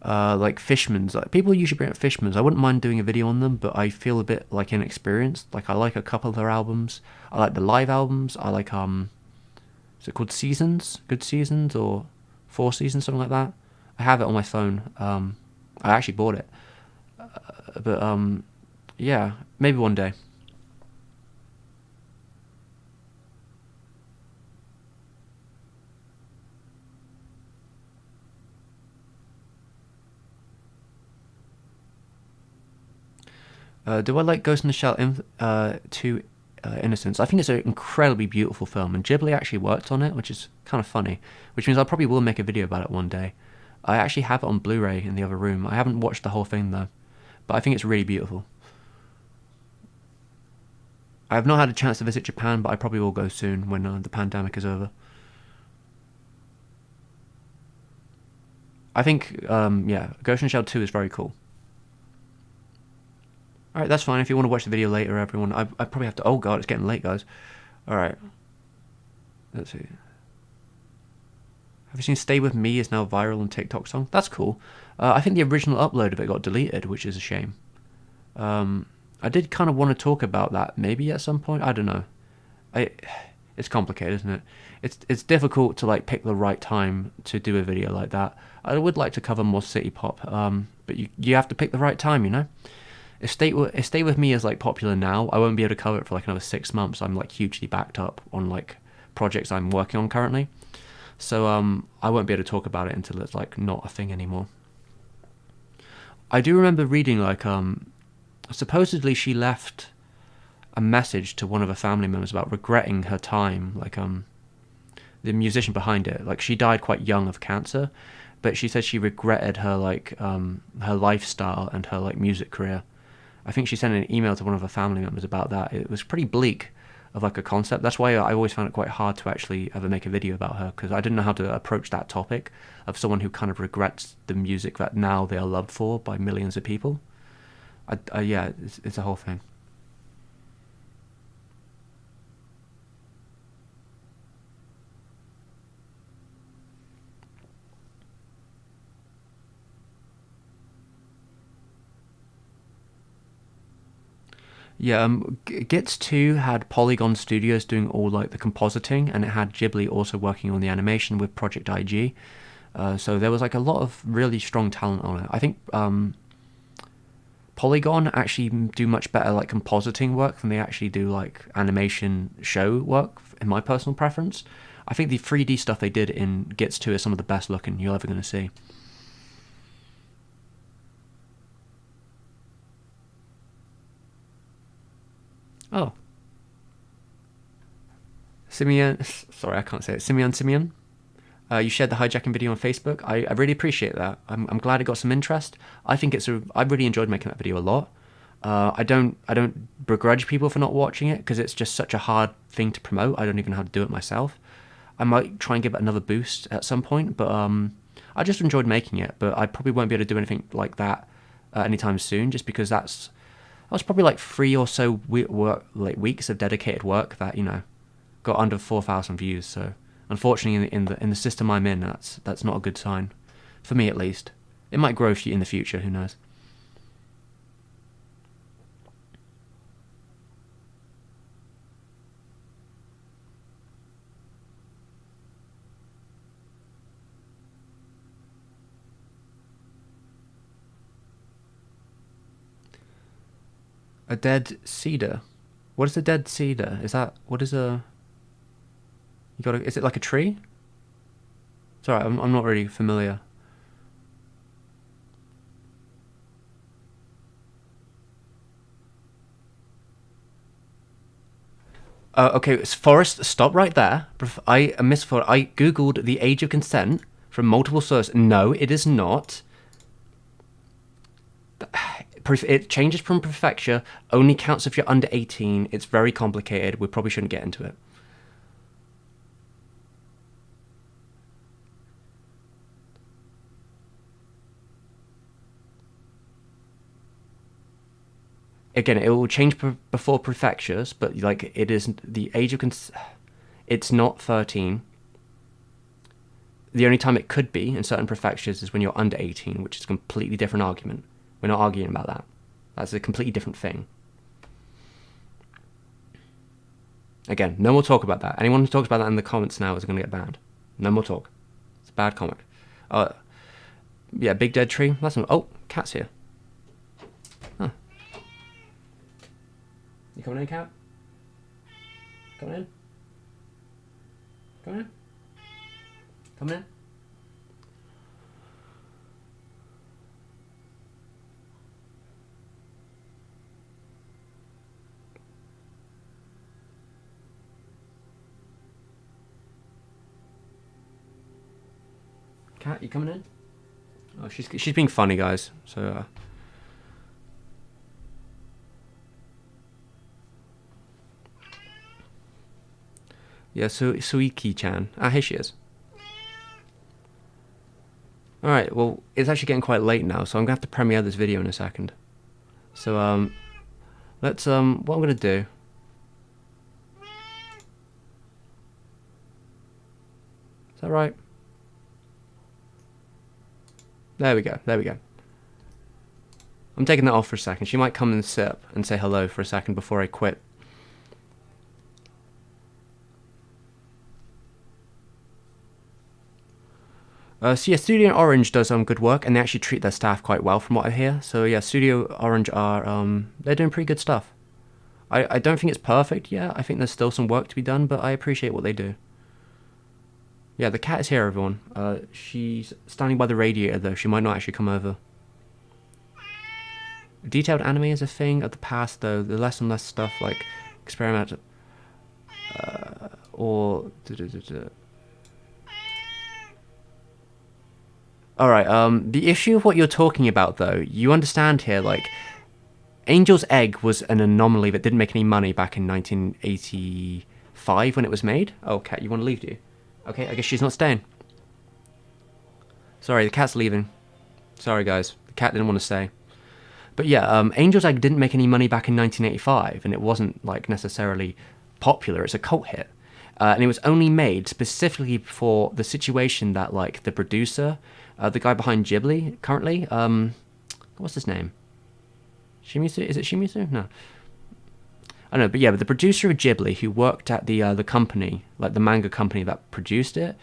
Like Fishman's, like people usually bring up Fishman's. I wouldn't mind doing a video on them, but I feel a bit like inexperienced. Like I like a couple of their albums. I like the live albums. I like is it called Seasons? Good Seasons or Four Seasons, something like that. I have it on my phone. I actually bought it, but yeah, maybe one day. Do I like Ghost in the Shell to Innocence. I think it's an incredibly beautiful film, and Ghibli actually worked on it, which is kind of funny, which means I probably will make a video about it one day. I actually have it on Blu-ray in the other room. I haven't watched the whole thing though, but I think it's really beautiful. I have not had a chance to visit Japan, but I probably will go soon when the pandemic is over. I think, yeah, Ghost in the Shell 2 is very cool. Alright, that's fine. If you want to watch the video later, everyone. I probably have to... Oh, God, it's getting late, guys. Alright. Let's see. Have you seen Stay With Me is now viral on TikTok song? That's cool. I think the original upload of it got deleted, which is a shame. I did kind of want to talk about that maybe at some point. I don't know. It's complicated, isn't it? It's difficult to like pick the right time to do a video like that. I would like to cover more city pop, but you have to pick the right time, you know. If Stay With Me is like popular now, I won't be able to cover it for like another 6 months. I'm like hugely backed up on like projects I'm working on currently, so I won't be able to talk about it until it's like not a thing anymore. I do remember reading like supposedly she left a message to one of her family members about regretting her time, like the musician behind it. Like she died quite young of cancer, but she said she regretted her like her lifestyle and her like music career. I think she sent an email to one of her family members about that. It was pretty bleak of like a concept. That's why I always found it quite hard to actually ever make a video about her, because I didn't know how to approach that topic of someone who kind of regrets the music that now they are loved for by millions of people. Yeah, it's a whole thing. Yeah, Gits 2 had Polygon Studios doing all like the compositing, and it had Ghibli also working on the animation with Project IG. So there was like a lot of really strong talent on it. I think Polygon actually do much better like compositing work than they actually do like animation show work, in my personal preference. I think the 3D stuff they did in Gits 2 is some of the best looking you're ever going to see. Oh. Simeon, sorry, I can't say it. Simeon. You shared the hijacking video on Facebook. I really appreciate that. I'm glad it got some interest. I really enjoyed making that video a lot. I don't begrudge people for not watching it, because it's just such a hard thing to promote. I don't even know how to do it myself. I might try and give it another boost at some point, but I just enjoyed making it. But I probably won't be able to do anything like that anytime soon, just because that was probably like 3 or so weeks of dedicated work that, you know, got under 4,000 views. So unfortunately, in the system I'm in, that's not a good sign, for me at least. It might grow in the future. Who knows? A dead cedar. What is a dead cedar? Is that what is a? You got? Is it like a tree? Sorry, I'm not really familiar. Okay, Forrest, stop right there. I misfor. I googled the age of consent from multiple sources. No, it is not. It changes from prefecture. Only counts if you're under 18. It's very complicated. We probably shouldn't get into it. Again, it will change before prefectures, but like it is the age of it's not 13. The only time it could be in certain prefectures is when you're under 18, which is a completely different argument. We're not arguing about that. That's a completely different thing. Again, no more talk about that. Anyone who talks about that in the comments now is going to get banned. No more talk. It's a bad comic. Yeah, big dead tree. That's not. Oh, cat's here. Huh. You coming in, cat? Coming in? Coming in? Coming in? Cat, you coming in? Oh, she's being funny, guys. So. Yeah, Suiki-chan. Ah, here she is. Alright, well, it's actually getting quite late now, so I'm gonna have to premiere this video in a second. So, let's, what I'm gonna do... Is that right? There we go, there we go. I'm taking that off for a second. She might come and sit and say hello for a second before I quit. So yeah, Studio Orange does good work, and they actually treat their staff quite well from what I hear. So yeah, Studio Orange are, they're doing pretty good stuff. I don't think it's perfect yet. I think there's still some work to be done, but I appreciate what they do. Yeah, the cat is here, everyone. She's standing by the radiator, though. She might not actually come over. Detailed anime is a thing of the past, though. The less and less stuff like experiment or... Alright, the issue of what you're talking about, though, you understand here, like, Angel's Egg was an anomaly that didn't make any money back in 1985 when it was made. Oh, cat, you want to leave, do you? Okay, I guess she's not staying. Sorry, the cat's leaving. Sorry, guys. The cat didn't want to stay. But yeah, Angel's Egg didn't make any money back in 1985, and it wasn't, like, necessarily popular. It's a cult hit. And it was only made specifically for the situation that, like, the producer... the guy behind Ghibli, currently, what's his name? Shimizu? Is it Shimizu? No. I don't know, but yeah, but the producer of Ghibli, who worked at the company, like the manga company that produced it,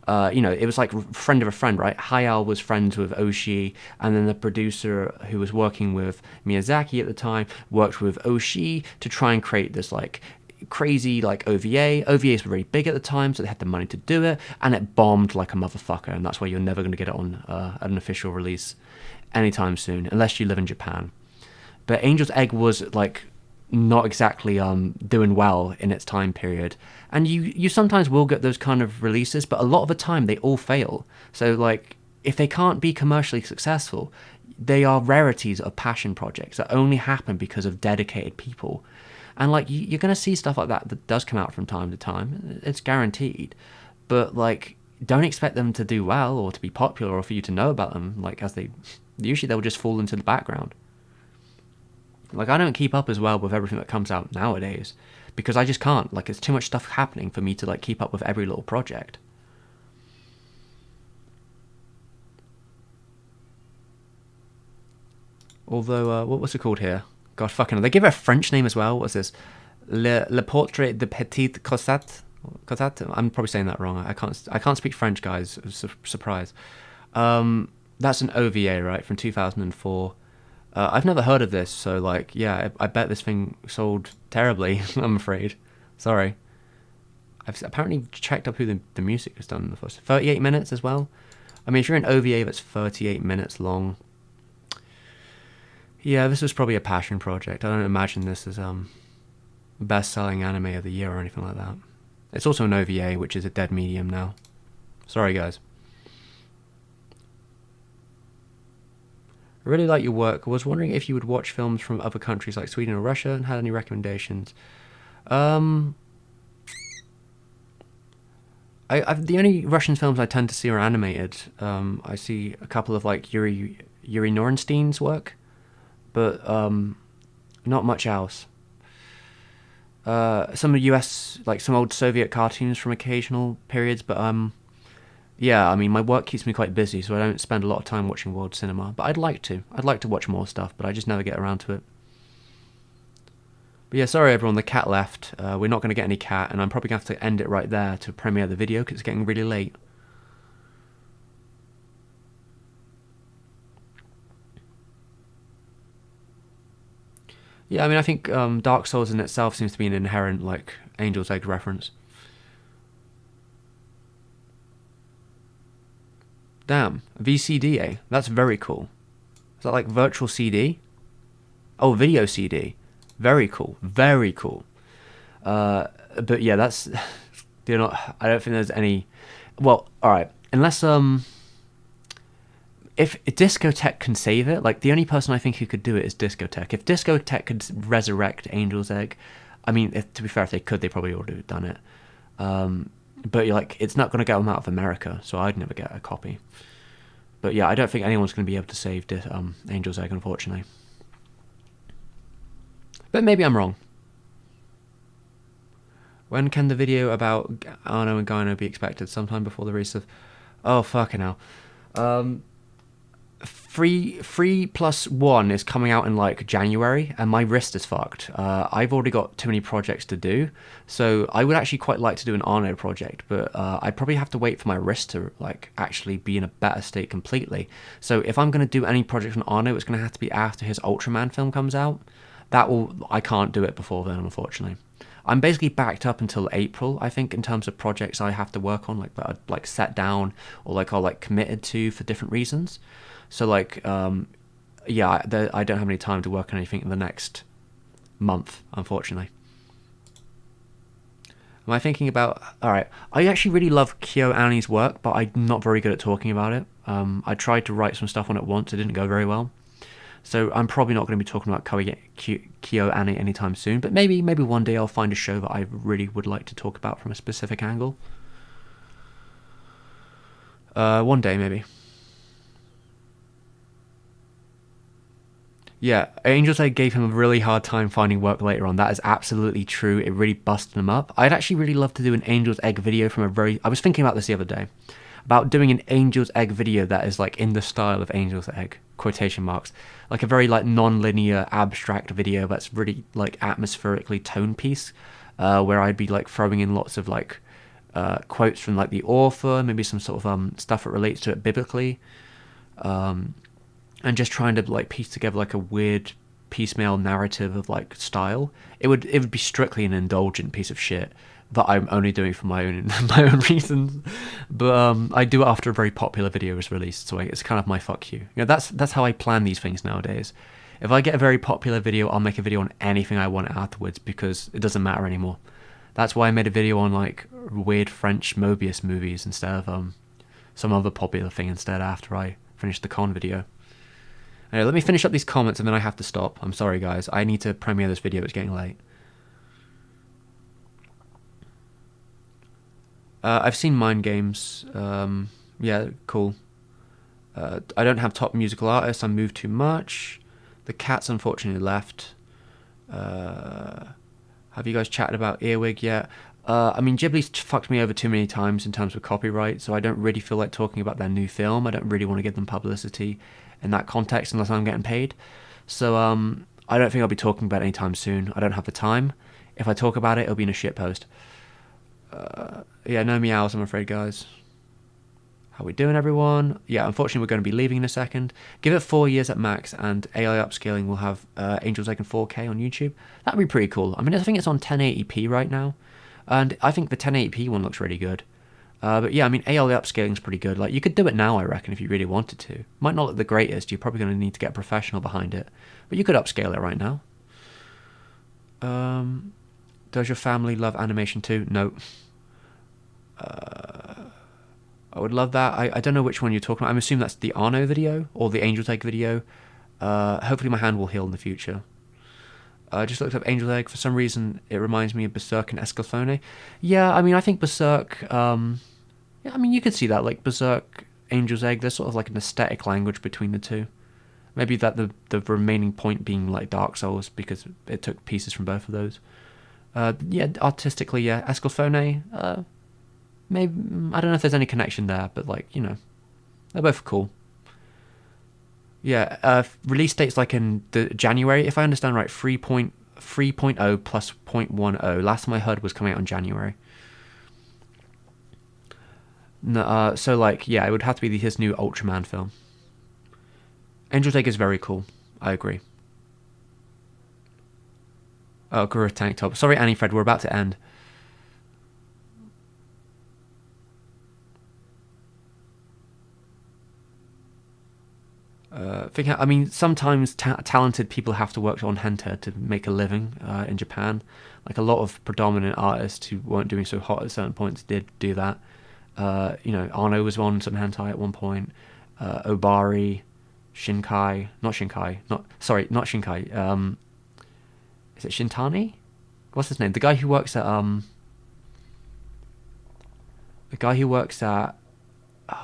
you know, it was like friend of a friend, right? Hayao was friends with Oshii, and then the producer who was working with Miyazaki at the time worked with Oshii to try and create this, like, crazy like OVA. OVAs were very big at the time, so they had the money to do it, and it bombed like a motherfucker, and that's why you're never going to get it on an official release anytime soon, unless you live in Japan. But Angel's Egg was like not exactly doing well in its time period, and you sometimes will get those kind of releases, but a lot of the time they all fail. So like if they can't be commercially successful, they are rarities of passion projects that only happen because of dedicated people. And, like, you're going to see stuff like that does come out from time to time. It's guaranteed. But, like, don't expect them to do well or to be popular or for you to know about them, like, as they... Usually they'll just fall into the background. Like, I don't keep up as well with everything that comes out nowadays. Because I just can't. Like, it's too much stuff happening for me to, like, keep up with every little project. Although, what was it called here? God fucking, they give it a French name as well. What's this? Le Portrait de Petite Cosette. Cosette? I'm probably saying that wrong. I can't speak French, guys. Surprise. That's an OVA, right, from 2004. I've never heard of this, so like, yeah, I bet this thing sold terribly. I'm afraid. Sorry. I've apparently checked up who the music has done in the first 38 minutes as well. I mean, if you're an OVA that's 38 minutes long. Yeah, this was probably a passion project. I don't imagine this as best-selling anime of the year or anything like that. It's also an OVA, which is a dead medium now. Sorry, guys. I really like your work. I was wondering if you would watch films from other countries like Sweden or Russia and had any recommendations. The only Russian films I tend to see are animated. I see a couple of like Yuri Norenstein's work. But not much else. Some US, like some old Soviet cartoons from occasional periods, but yeah, I mean, my work keeps me quite busy, so I don't spend a lot of time watching world cinema. But I'd like to. I'd like to watch more stuff, but I just never get around to it. But yeah, sorry everyone, the cat left. We're not going to get any cat, and I'm probably going to have to end it right there to premiere the video, because it's getting really late. Yeah, I mean, I think Dark Souls in itself seems to be an inherent, like, Angel's Egg reference. Damn, VCDA. That's very cool. Is that like virtual CD? Oh, video CD. Very cool. Very cool. But yeah, that's... I don't think there's any... Well, alright. Unless, if Discotheque can save it, like the only person I think who could do it is Discotheque. If Discotheque could resurrect Angel's Egg, I mean, to be fair, if they could, they probably would have done it. But like, it's not going to get them out of America, so I'd never get a copy. But yeah, I don't think anyone's going to be able to save Angel's Egg, unfortunately. But maybe I'm wrong. When can the video about Arno and Gyno be expected? Sometime before the release of... Oh, fucking hell. 3+1 is coming out in like January, and my wrist is fucked. I've already got too many projects to do, so I would actually quite like to do an Arno project, but I'd probably have to wait for my wrist to like actually be in a better state completely. So if I'm going to do any project on Arno, it's going to have to be after his Ultraman film comes out. I can't do it before then, unfortunately. I'm basically backed up until April, I think, in terms of projects I have to work on, like that I'd like set down or like are like committed to for different reasons. So like, yeah, I don't have any time to work on anything in the next month, unfortunately. Am I thinking about... Alright, I actually really love KyoAni's work, but I'm not very good at talking about it. I tried to write some stuff on it once, it didn't go very well. So I'm probably not going to be talking about KyoAni anytime soon, but maybe one day I'll find a show that I really would like to talk about from a specific angle. One day, maybe. Yeah, Angel's Egg gave him a really hard time finding work later on. That is absolutely true. It really busted him up. I'd actually really love to do an Angel's Egg video from a very... I was thinking about this the other day. About doing an Angel's Egg video that is like in the style of Angel's Egg, quotation marks. Like a very like non-linear abstract video that's really like atmospherically tone piece, where I'd be like throwing in lots of like quotes from like the author, maybe some sort of stuff that relates to it biblically, and just trying to like piece together like a weird piecemeal narrative of like style. It would be strictly an indulgent piece of shit that I'm only doing for my own reasons, but I do it after a very popular video is released, so it's kind of my fuck you. You know, that's how I plan these things nowadays. If I get a very popular video, I'll make a video on anything I want afterwards because it doesn't matter anymore. That's why I made a video on like weird French Mobius movies instead of some other popular thing instead after I finished the con video. Anyway, let me finish up these comments and then I have to stop. I'm sorry guys, I need to premiere this video, it's getting late. I've seen Mind Games. Yeah, cool. I don't have top musical artists. I move too much. The Cats unfortunately left. Have you guys chatted about Earwig yet? I mean, Ghibli's fucked me over too many times in terms of copyright, so I don't really feel like talking about their new film. I don't really want to give them publicity in that context unless I'm getting paid. So I don't think I'll be talking about it anytime soon. I don't have the time. If I talk about it, it'll be in a shitpost. Yeah, no meows, I'm afraid, guys. How we doing, everyone? Yeah, unfortunately, we're going to be leaving in a second. Give it 4 years at max, and AI upscaling will have Angel's Egg in 4K on YouTube. That'd be pretty cool. I mean, I think it's on 1080p right now, and I think the 1080p one looks really good. But yeah, I mean, AI upscaling's pretty good. Like, you could do it now, I reckon, if you really wanted to. Might not look the greatest. You're probably going to need to get a professional behind it, but you could upscale it right now. Does your family love animation too? No. I would love that. I don't know which one you're talking about. I'm assuming that's the Arno video or the Angel's Egg video. Hopefully my hand will heal in the future. I just looked up Angel's Egg. For some reason, it reminds me of Berserk and Escalfone. Yeah, I mean, I think Berserk... yeah, I mean, you could see that. Like, Berserk, Angel's Egg, there's sort of like an aesthetic language between the two. Maybe that the remaining point being like Dark Souls, because it took pieces from both of those. Yeah, artistically, yeah. Escalfone... maybe, I don't know if there's any connection there, but like, you know, they're both cool. Yeah, release date's like in the January, if I understand right. 3.0 plus 0.10. Last time I heard was coming out in January. No, so like, yeah, it would have to be his new Ultraman film. Angel's Egg is very cool. I agree. Oh, Guru Tank Top. Sorry, Annie Fred, we're about to end. I mean, sometimes talented people have to work on hentai to make a living in Japan. Like a lot of predominant artists who weren't doing so hot at certain points did do that. You know, Arno was on some hentai at one point. Obari, Shinkai, not Shinkai, not Shinkai. Is it Shintani? What's his name? The guy who works at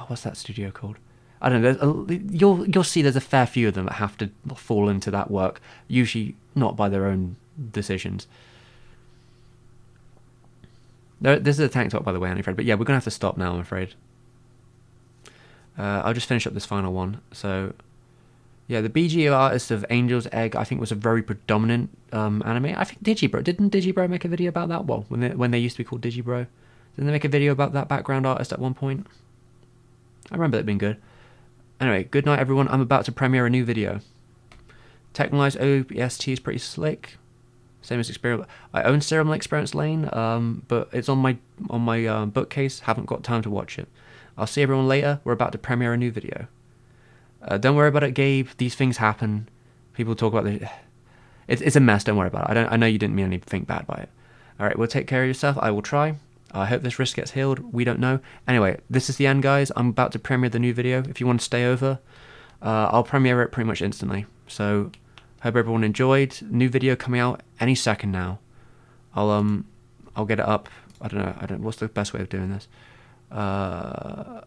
what's that studio called? I don't know. You'll see there's a fair few of them that have to fall into that work. Usually not by their own decisions. This is a tank top, by the way, Annie Fred. But yeah, we're gonna have to stop now, I'm afraid. I'll just finish up this final one. So, yeah, the BG artist of Angel's Egg, I think, was a very predominant anime. I think didn't Digibro make a video about that? Well, when they used to be called Digibro, didn't they make a video about that background artist at one point? I remember that being good. Anyway, good night, everyone. I'm about to premiere a new video. Technologized OST is pretty slick. Same as Experience. I own Serum Lake Experience Lane, but it's on my bookcase. Haven't got time to watch it. I'll see everyone later. We're about to premiere a new video. Don't worry about it, Gabe. These things happen. People talk about this. It's a mess. Don't worry about it. I know you didn't mean anything bad by it. All right, well, take care of yourself. I will try. I hope this wrist gets healed. We don't know. Anyway, this is the end, guys. I'm about to premiere the new video. If you want to stay over, I'll premiere it pretty much instantly. So, hope everyone enjoyed. New video coming out any second now. I'll get it up. I don't know. What's the best way of doing this? Let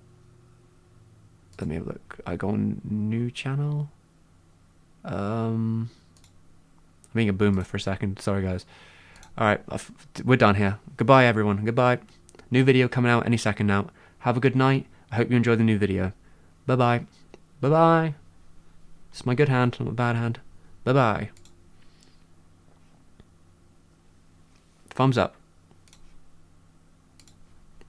me have a look. I go on new channel. I'm being a boomer for a second. Sorry, guys. All right, we're done here. Goodbye, everyone. Goodbye. New video coming out any second now. Have a good night. I hope you enjoy the new video. Bye-bye. Bye-bye. It's my good hand, not my bad hand. Bye-bye. Thumbs up.